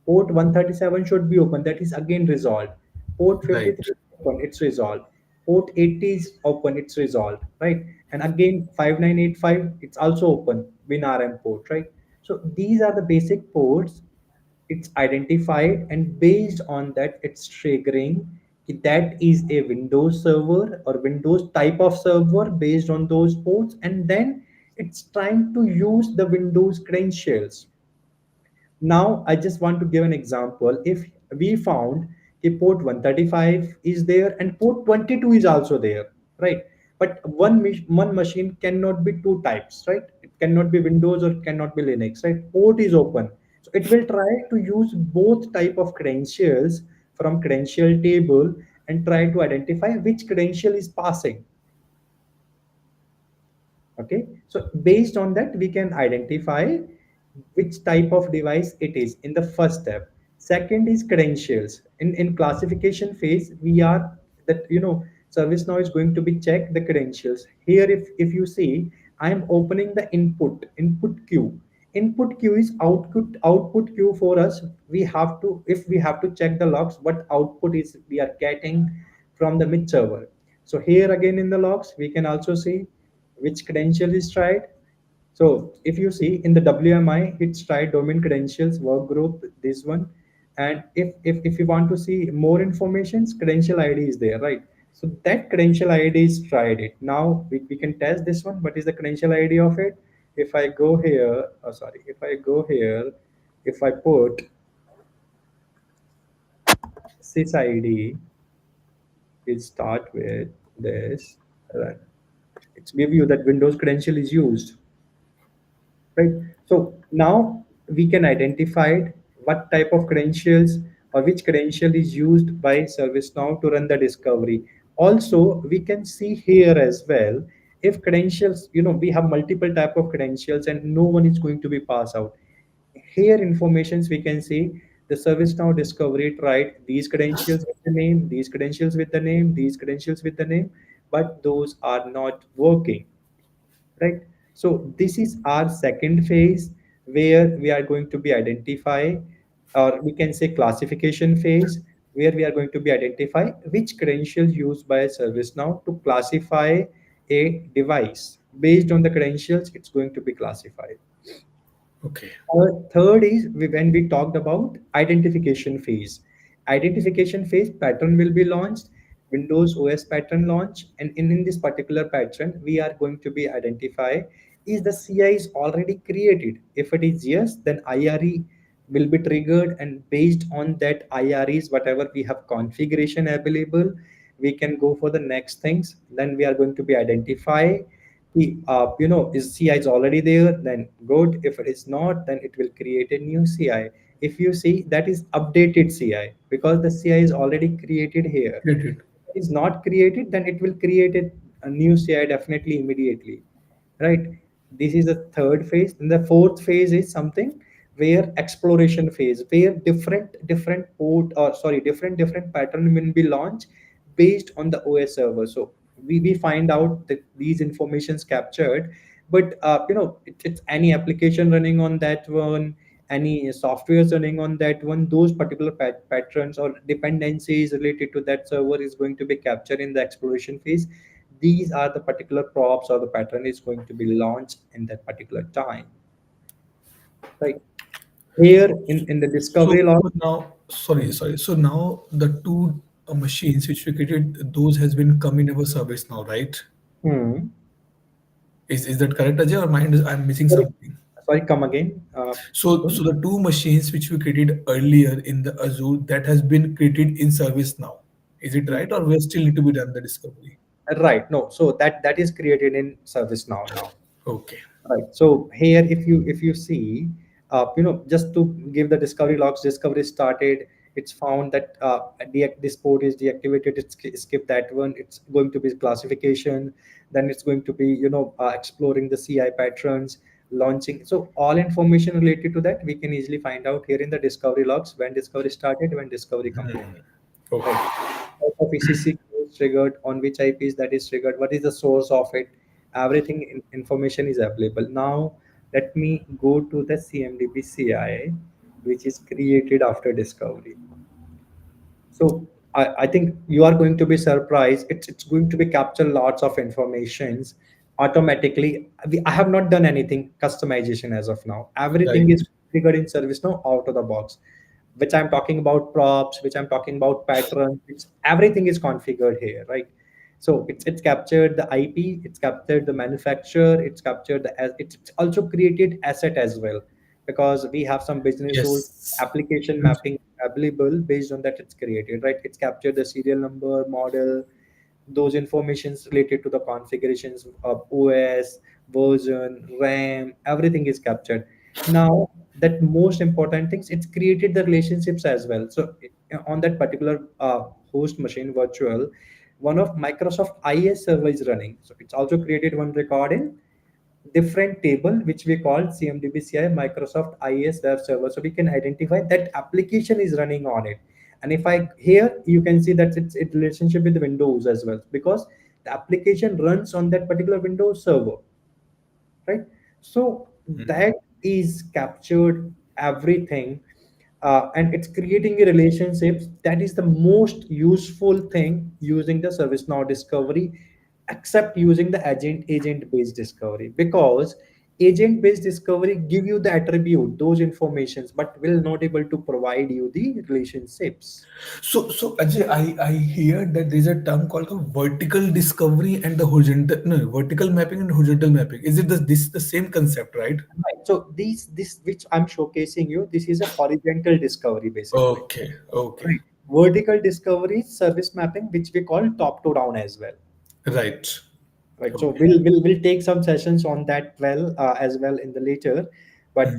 Port 137 should be open. That is again resolved. Port Right. 53 is open. It's resolved. Port 80 is open. It's resolved. Right. And again 5985. It's also open. WinRM port. Right. So these are the basic ports. It's identified, and based on that, it's triggering that is a Windows server or Windows type of server based on those ports, and then it's trying to use the Windows credentials. Now, I just want to give an example. If we found a port 135 is there and port 22 is also there, right? But one machine cannot be two types, right? It cannot be Windows or it cannot be Linux, right? Port is open. So it will try to use both type of credentials from credential table and try to identify which credential is passing. Okay, so based on that we can identify which type of device it is in the first step. Second is credentials. In classification phase we are that ServiceNow is going to be check the credentials. Here if you see, I am opening the input queue. Input queue is output queue for us. We have to, if we have to check the logs, what output is we are getting from the mid server. So here again in the logs we can also see which credential is tried. So if you see in the WMI, it's tried domain credentials, work group, this one. And if you want to see more information, credential ID is there, right? So that credential ID is tried it. Now we can test this one. What is the credential ID of it? If I go here, oh sorry, if I go here, if I put sysID, it start with this, right? It's give you that Windows credential is used, right? So now we can identify what type of credentials or which credential is used by ServiceNow to run the discovery. Also, we can see here as well, if credentials, we have multiple type of credentials and no one is going to be passed out. Here informations we can see the ServiceNow discovery tried these credentials with the name, these credentials with the name, these credentials with the name, but those are not working, right? So this is our second phase where we are going to be identify, or we can say classification phase, where we are going to be identify which credentials used by ServiceNow to classify a device. Based on the credentials it's going to be classified. Okay. Third is when we talked about identification phase. Identification phase pattern will be launched, Windows OS pattern launch, and in this particular pattern, we are going to be identify is the CI is already created. If it is yes, then IRE will be triggered, and based on that IREs, whatever we have configuration available, we can go for the next things. Then we are going to be identify is CI is already there, then good. If it is not, then it will create a new CI. If you see, that is updated CI because the CI is already created here. Created. If it is not created, then it will create a new CI definitely immediately, right? This is the third phase. And the fourth phase is something where exploration phase, where different port, or sorry, different pattern will be launched based on the OS server. So we find out that these informations captured, but it's any application running on that one, any software running on that one, those particular patterns or dependencies related to that server is going to be captured in the exploration phase. These are the particular props or the pattern is going to be launched in that particular time, right? Here in the discovery log. So now, sorry. So now the two machines which we created, those has been come in our service now, right? Hmm. Is that correct, Ajay, or mind is I'm missing Sorry, something? sorry, come again. So the two machines which we created earlier in the Azure that has been created in service now. Is it right, or we still need to be done the discovery? Right. No. So that is created in ServiceNow now. Okay. Right. So here, if you see, just to give the discovery logs, discovery started. It's found that this port is deactivated. It's skip that one. It's going to be classification. Then it's going to be exploring the CI patterns, launching. So all information related to that we can easily find out here in the discovery logs when discovery started, when discovery completed. Right. Okay. Type of ECC, is triggered, on which IPs that is triggered, what is the source of it. Everything information is available. Now let me go to the CMDB CI, which is created after discovery. So I think you are going to be surprised. It's going to be capture lots of informations automatically. I have not done anything customization as of now. Everything Right. is figured in ServiceNow out of the box. Which I'm talking about props, which I'm talking about patterns. It's everything is configured here, right? So it's captured the IP, it's captured the manufacturer, it's captured it's also created asset as well, because we have some business rules, Yes. application mapping available. Based on that it's created, right? It's captured the serial number, model, those informations related to the configurations of OS, version, RAM, everything is captured. Now, that most important things, it's created the relationships as well. So on that particular host machine virtual, one of Microsoft IS server is running. So it's also created one record in different table which we call CMDB Microsoft IS Web Server. So we can identify that application is running on it. And if I here you can see that it's in relationship with Windows as well, because the application runs on that particular Windows server, right? So that is captured everything, and it's creating a relationship. That is the most useful thing using the ServiceNow discovery, except using the agent based discovery, because agent based discovery give you the attribute, those informations, but will not able to provide you the relationships. So Ajay, I hear that there's a term called the vertical discovery and the horizontal, no, vertical mapping and horizontal mapping. Is it the same concept, right? Right. So this which I'm showcasing you, this is a horizontal discovery basically. Okay, okay, Right. Vertical discovery is service mapping, which we call top to down as well. right. Right. So Okay. we'll take some sessions on that well as well in the later, but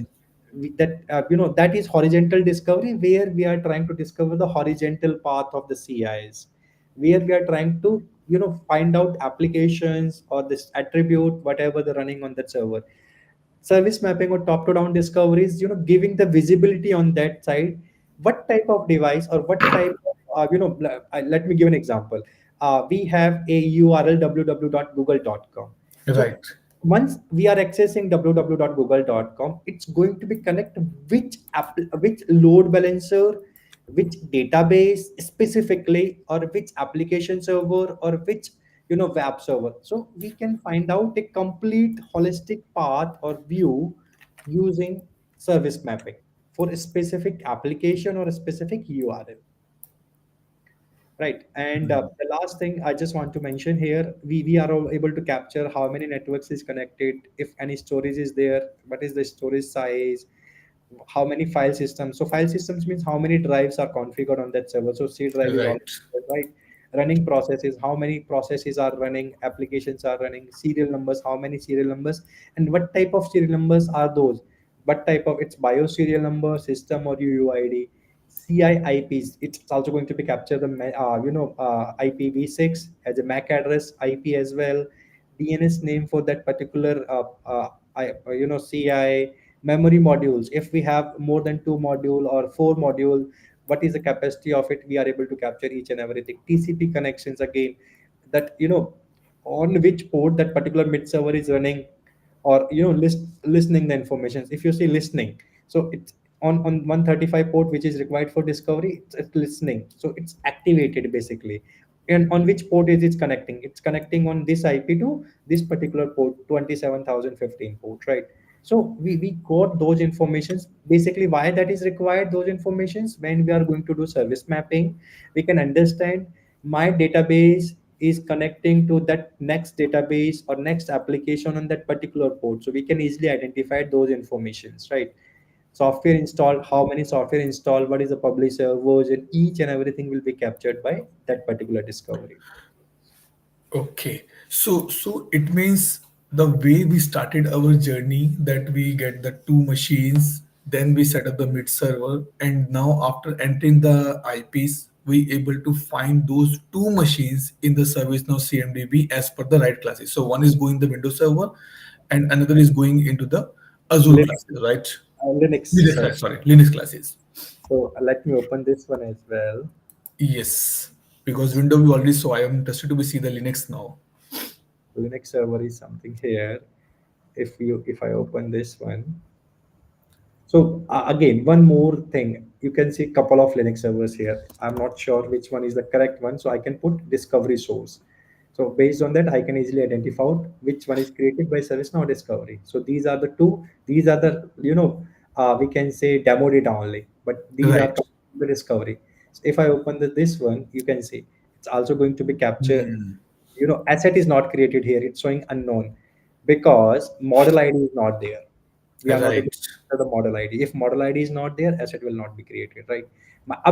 that that is horizontal discovery, where we are trying to discover the horizontal path of the CIs, where we are trying to find out applications or this attribute whatever they're running on that server. Service mapping or top to down discoveries, giving the visibility on that side, what type of device or what type of let me give an example. We have a URL www.google.com. So Right. once we are accessing www.google.com, it's going to be connect which load balancer, which database specifically, or which application server, or which web server. So we can find out a complete holistic path or view using service mapping for a specific application or a specific URL. Right. And the last thing I just want to mention here, we are all able to capture how many networks is connected, if any storage is there, what is the storage size, how many file systems. So file systems means how many drives are configured on that server. So C drive is already Right. there, right. Running processes, how many processes are running, applications are running, serial numbers, how many serial numbers, and what type of serial numbers are those, what type of, it's BIOS serial number, system or UUID, CIIPs. It's also going to be capture the IPv6 as a MAC address, IP as well, DNS name for that particular CI, memory modules. If we have more than two module or four module, what is the capacity of it? We are able to capture each and everything. TCP connections again, that on which port that particular mid server is running, or listening the information. If you see listening, so it's on 135 port which is required for discovery, it's listening, so it's activated basically. And on which port is it connecting? It's connecting on this IP to this particular port, 27015 port, right? So we got those informations. Basically, why that is required, those informations, when we are going to do service mapping, we can understand my database is connecting to that next database or next application on that particular port. So we can easily identify those informations, right? Software installed, how many software installed, what is the publisher version, each and everything will be captured by that particular discovery. Okay. So it means the way we started our journey, that we get the two machines, then we set up the mid server, and now after entering the IPs, we able to find those two machines in the ServiceNow CMDB as per the right classes. So one is going the Windows server, and another is going into the Azure Linux, classes, right? Linux Linux server. class, sorry, Linux classes. So let me open this one as well. Yes. Because Windows we already saw. I am interested to be see the Linux now. Linux server is something here. If I open this one, so again, one more thing, you can see couple of Linux servers here. I'm not sure which one is the correct one, so I can put discovery source. So based on that, I can easily identify out which one is created by ServiceNow discovery. So these are the two. These are the we can say demo data only, but these are Right. the discovery. So if I open this one, you can see it's also going to be captured. Hmm. Asset is not created here. It's showing unknown because model ID is not there. We are not able Right. to enter the model ID. If model ID is not there, asset will not be created, right?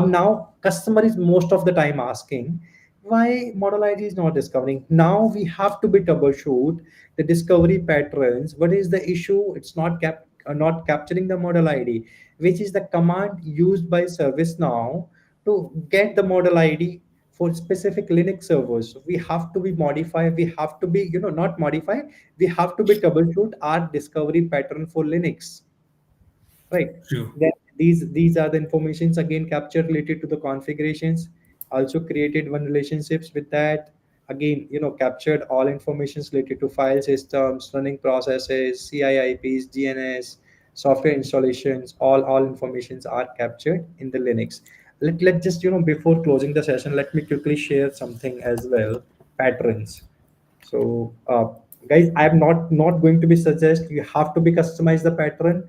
Now customer is most of the time asking why model ID is not discovering. Now we have to be troubleshoot the discovery patterns. What is the issue? It's not capturing the model ID, which is the command used by ServiceNow to get the model ID for specific Linux servers. So we have to be modify. We have to be not modify. We have to be troubleshoot our discovery pattern for Linux, right? True. Then these are the informations again captured related to the configurations. Also created one relationships with that. Again, captured all informations related to file systems, running processes, CIIPs, DNS, software installations. All informations are captured in the Linux. Let just before closing the session, let me quickly share something as well. Patterns. So guys, I am not going to be suggest you have to be customize the pattern.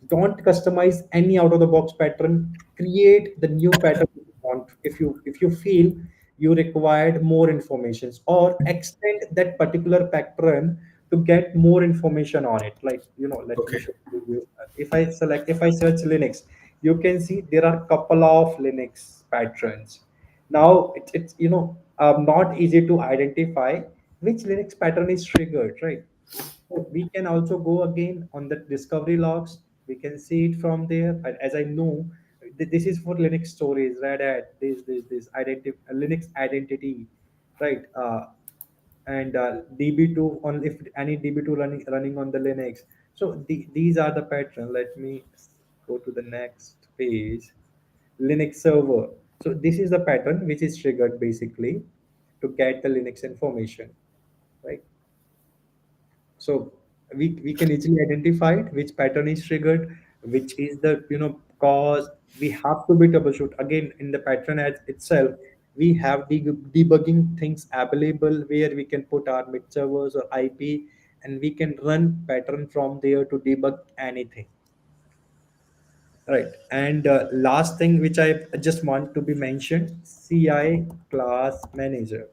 Don't customize any out of the box pattern. Create the new pattern you want. If you feel you required more informations, or extend that particular pattern to get more information on it, like let me Okay. show you. If I search Linux, you can see there are couple of Linux patterns. Now it's not easy to identify which Linux pattern is triggered, right? So we can also go again on the discovery logs. We can see it from there. And as I know, this is for Linux stories, Red Hat, this Linux identity, right? And DB2 on if any DB2 running on the Linux. So these are the pattern. Let me go to the next page. Linux server. So this is the pattern which is triggered basically to get the Linux information, right? So we can easily identify it, which pattern is triggered, which is the cause. We have to be troubleshoot again in the pattern as itself. We have debugging things available where we can put our mid servers or IP, and we can run pattern from there to debug anything. Right. And last thing which I just want to be mentioned, CI class manager.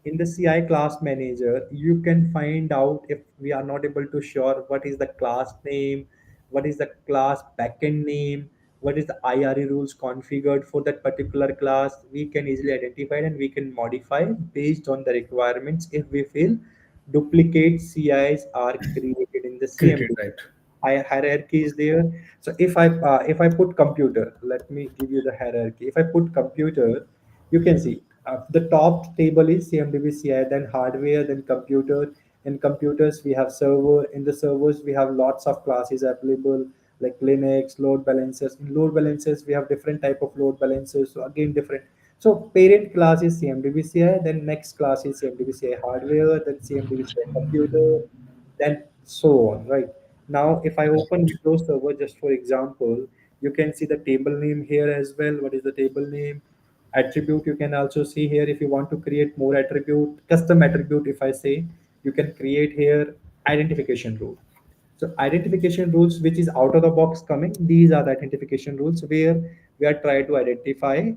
In the CI class manager, you can find out if we are not able to sure what is the class name, what is the class backend name, what is the IRE rules configured for that particular class. We can easily identify and we can modify based on the requirements if we feel duplicate CIs are created in the Created. CMD. Right. Hierarchy is there. So if I put computer, let me give you the hierarchy. If I put computer, you can see the top table is CMDB CI, then hardware, then computer. In computers we have server. In the servers we have lots of classes available, like Linux, load balancers. In load balancers we have different type of load balancers, so again different. So parent class is CMDB CI, then next class is CMDB CI hardware, then CMDB CI computer, then so on, right? Now if I open Windows Server, just for example, you can see the table name here as well. What is the table name? Attribute, you can also see here. If you want to create more attribute, custom attribute, if I say, you can create here. Identification rule. So identification rules which is out of the box coming, these are the identification rules where we are trying to identify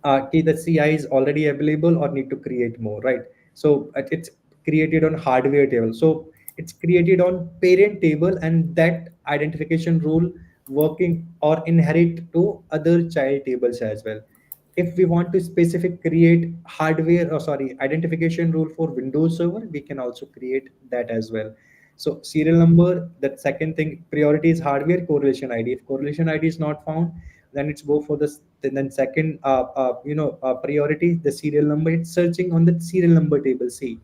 the CI is already available or need to create more, right? So it's created on hardware table. So it's created on parent table, and that identification rule working or inherit to other child tables as well. If we want to specific create hardware or sorry identification rule for Windows Server, we can also create that as well. So serial number, that second thing, priority is hardware, correlation ID. If correlation ID is not found, then it's go for this. Then second, priority, the serial number. It's searching on the serial number table C,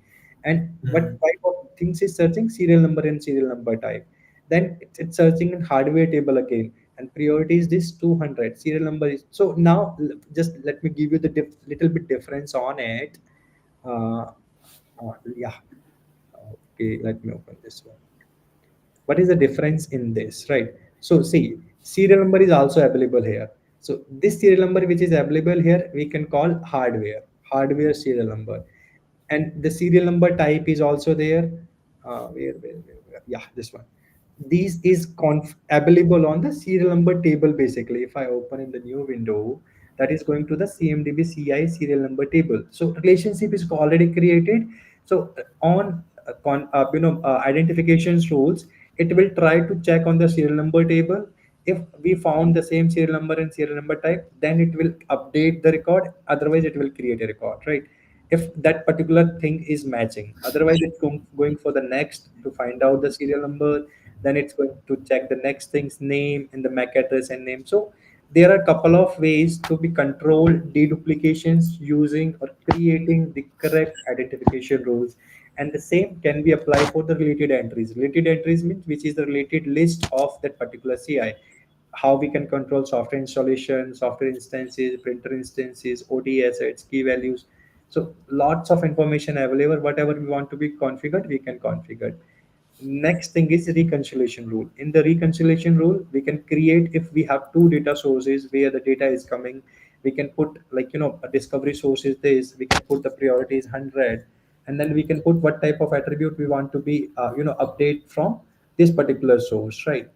and what type of things is searching? Serial number and serial number type. Then it's searching in hardware table again. and priority is this 200, serial number is. So now just let me give you the little bit difference on it. uh, yeah, okay, let me open this one. What is the difference in this, right? So see, serial number is also available here. So this serial number which is available here we can call hardware serial number. And the serial number type is also there. Where yeah, this one. These is available on the serial number table. Basically, if I open in the new window, that is going to the CMDB CI serial number table. So relationship is already created. So on identifications rules, it will try to check on the serial number table. If we found the same serial number and serial number type, then it will update the record. Otherwise, it will create a record, right? If that particular thing is matching. Otherwise, it's going for the next to find out the serial number. Then it's going to check the next thing's name and the MAC address and name. So there are a couple of ways to be controlled deduplications using or creating the correct identification rules. And the same can be applied for the related entries. Related entries means which is the related list of that particular CI. How we can control software installation, software instances, printer instances, OT assets, key values. So lots of information available. Whatever we want to be configured, we can configure. Next thing is reconciliation rule. In the reconciliation rule, we can create, if we have two data sources where the data is coming, we can put like, a discovery source is this, we can put the priority is 100, and then we can put what type of attribute we want to be, update from this particular source, right?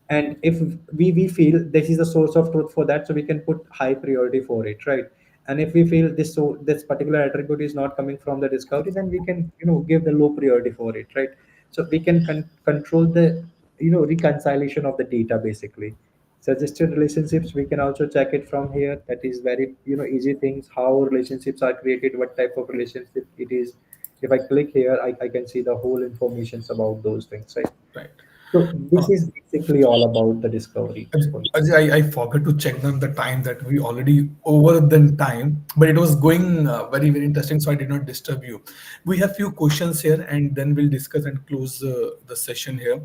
And if we feel this is the source of truth for that, so we can put high priority for it, right? And if we feel this particular attribute is not coming from the discovery, then we can give the low priority for it, right? So we can control the reconciliation of the data basically. Suggested relationships, we can also check it from here. That is very easy things, how relationships are created, what type of relationship it is. If I click here, I can see the whole informations about those things, right? Right. So Uh, this is basically all about the discovery. Ajay, I forgot to check down the time that we already over the time, but it was going very, very interesting, so I did not disturb you. We have few questions here, and then we'll discuss and close the session here.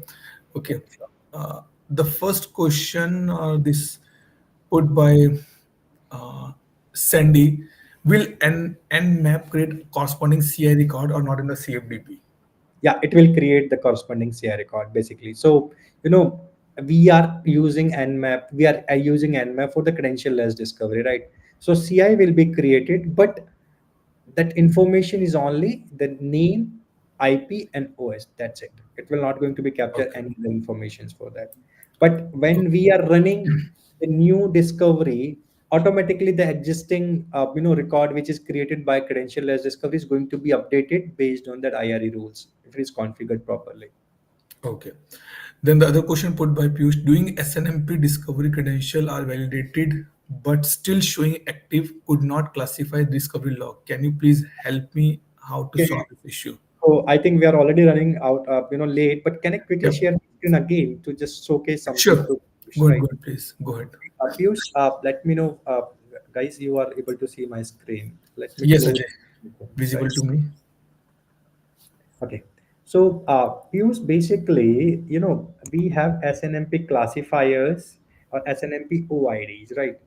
Okay. Okay, sure. The first question, this put by uh, Sandy, will Nmap create corresponding CI record or not in the CFDP? Yeah, it will create the corresponding CI record basically. So you know we are using Nmap. We are using Nmap for the credential-less discovery, right? So CI will be created, but that information is only the name, IP, and OS. That's it. It will not going to be captured Okay. any other informations for that. But when we are running the new discovery, automatically the existing record which is created by credential-less discovery is going to be updated based on that IRE rules if it is configured properly. Okay. Then the other question put by Piyush, doing SNMP discovery credential are validated but still showing active could not classify discovery log. Can you please help me how to Okay. solve this issue? So I think we are already running out, late. But can I quickly Yep. share my screen again to just showcase something Sure. to Piyush, right? Go ahead, please. Go ahead. Piyush, let me know, guys, you are able to see my screen. Let me Yes, close Ajay. things, Visible right? to me. Okay. So, Piyush, basically, we have SNMP classifiers or SNMP OIDs, right?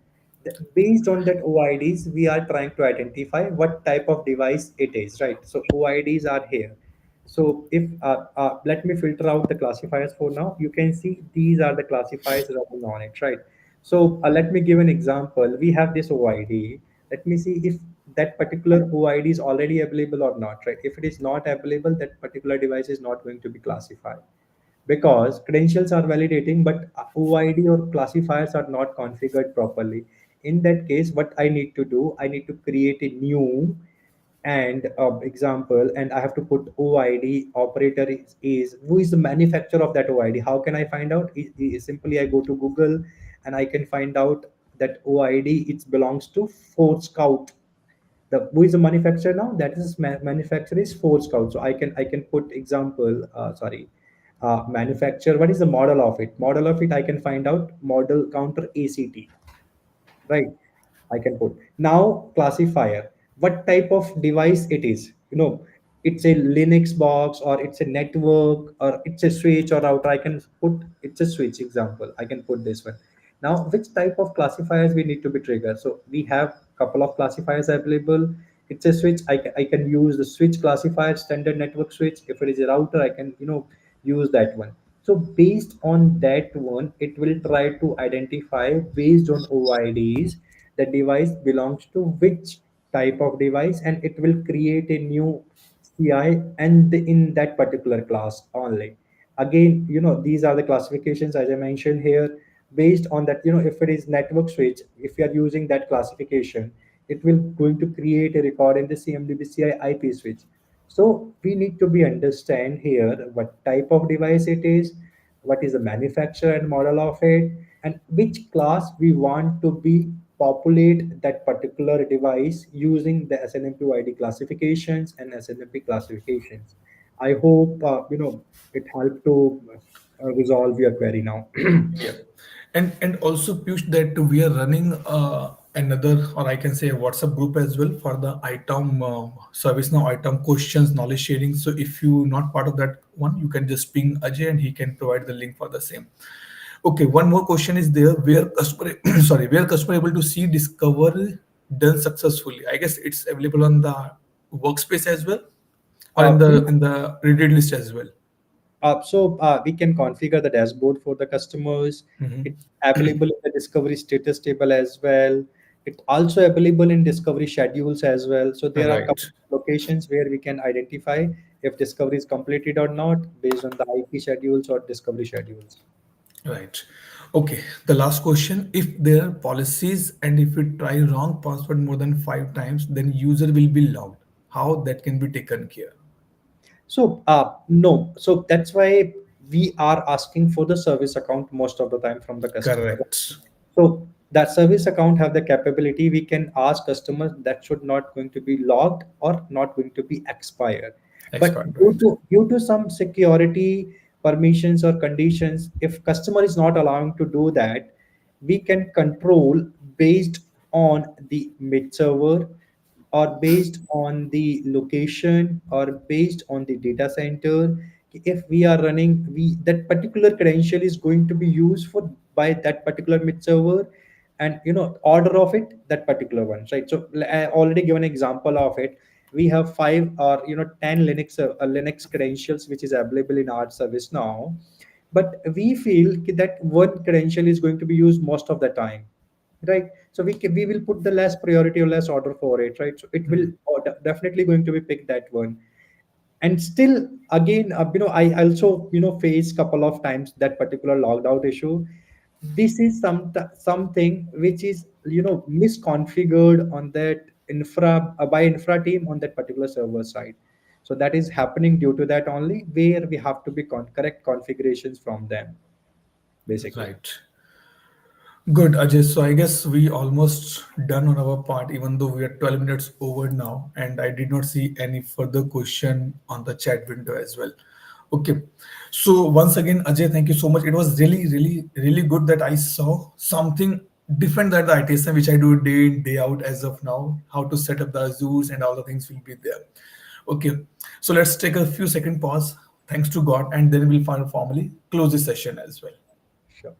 Based on that OIDs, we are trying to identify what type of device it is, right? So OIDs are here. So if let me filter out the classifiers for now. You can see these are the classifiers running on it, right? So let me give an example. We have this OID. Let me see if that particular OID is already available or not, right? If it is not available, that particular device is not going to be classified because credentials are validating, but OID or classifiers are not configured properly. In that case, what I need to do, I need to create a new and example, and I have to put OID operator is who is the manufacturer of that OID. How can I find out? Simply I go to Google and I can find out that OID it belongs to Ford Scout. The who is the manufacturer now? That is manufacturer is Ford Scout. So I can put example. Sorry, manufacturer. What is the model of it? Model of it I can find out. Model counter ACT, right? I can put now classifier. What type of device it is? It's a Linux box or it's a network or it's a switch or router. I can put it's a switch example. I can put this one. Now, which type of classifiers we need to be triggered? So we have couple of classifiers available. It's a switch. I can use the switch classifier, standard network switch. If it is a router, I can use that one. So based on that one, it will try to identify based on OIDs the device belongs to which type of device, and it will create a new CI and in that particular class only. Again, these are the classifications as I mentioned here. Based on that, if it is network switch, if you are using that classification, it will going to create a record in the CMDB CI IP switch. So we need to be understand here what type of device it is, what is the manufacturer and model of it, and which class we want to be populate that particular device using the SNMP ID classifications and SNMP classifications. I hope it helped to resolve your query now. Yeah, and also Piyush, that we are running another, or I can say, a WhatsApp group as well for the ITOM ServiceNow ITOM questions knowledge sharing. So if you not part of that one, you can just ping Ajay and he can provide the link for the same. Okay, one more question is there, where customer sorry, where customer able to see discover done successfully. I guess it's available on the workspace as well, or in Uh, the read list as well. We can configure the dashboard for the customers. Mhm. It's available in the discovery status table as well. It's also available in discovery schedules as well. So there are couple Right. of locations where we can identify if discovery is completed or not based on the IP schedules or discovery schedules. Right. Okay. The last question. If there are policies and if we try wrong password more than 5 times, then user will be logged. How that can be taken care? So no, so that's why we are asking for the service account most of the time from the customer. Correct. So that service account have the capability. We can ask customers that should not going to be logged or not going to be expired. But Expired. due Right. to due to some security permissions or conditions, if customer is not allowing to do that, we can control based on the mid server or based on the location or based on the data center. If we are running, we that particular credential is going to be used for by that particular mid server, and order of it that particular one, right? So I already given an example of it. We have 5 or 10 Linux credentials which is available in our service now, but we feel that one credential is going to be used most of the time, right? So we will put the less priority or less order for it, right? So it will definitely going to be picked that one. And still again, I also face couple of times that particular logged out issue. This is something which is misconfigured on that infra by infra team on that particular server side. So that is happening due to that only, where we have to be correct configurations from them basically. Right. Good, Ajay. So I guess we almost done on our part, even though we are 12 minutes over now, and I did not see any further question on the chat window as well. Okay. So once again, Ajay, thank you so much. It was really, really, really good that I saw something different than the ITSM, which I do day in, day out as of now, how to set up the Azures and all the things will be there. Okay. So let's take a few second pause. Thanks to God, and then we'll formally close this session as well. Sure.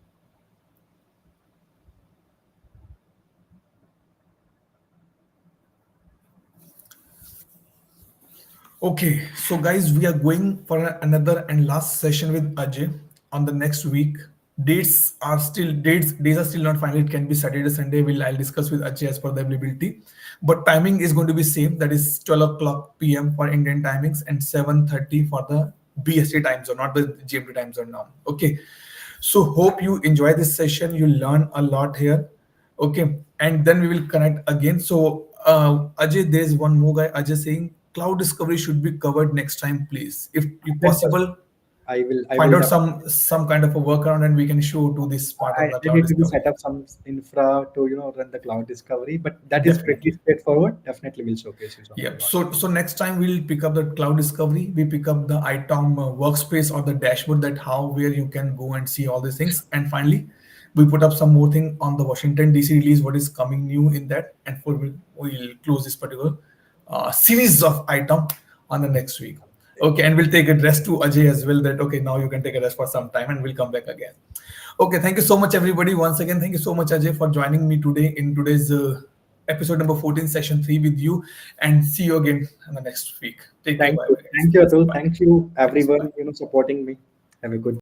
Okay, so guys, we are going for another and last session with Ajay on the next week. Days are still not final. It can be Saturday, Sunday. I'll discuss with Ajay as per the availability. But timing is going to be same. That is 12 o'clock PM for Indian timings and 7:30 for the BST time zone, not the GMT time zone now. Okay. So hope you enjoy this session. You learn a lot here. Okay, and then we will connect again. So Ajay, there's one more guy. Ajay saying cloud discovery should be covered next time, please. If 100%. possible, I find will out some kind of a workaround, and we can show to this part on the I cloud need to be discovery. set up some infra to run the cloud discovery, but that is pretty Definitely. straightforward. Definitely will showcase you Yeah. something on it. So next time we'll pick up the cloud discovery. We pick up the ITOM workspace or the dashboard, that how where you can go and see all these things. And finally, we put up some more thing on the Washington DC release. What is coming new in that? And we'll close this particular series of ITOM on the next week. Okay, and we'll take a rest to Ajay as well. That okay, now you can take a rest for some time, and we'll come back again. Okay, thank you so much, everybody. Once again, thank you so much, Ajay, for joining me today in today's episode number 14, session 3 with you, and see you again in the next week. Take care. Thank Bye you. bye, guys. Thank you, Atul. Bye. Thank you, Thanks. Bye. everyone, supporting me. Have a good day.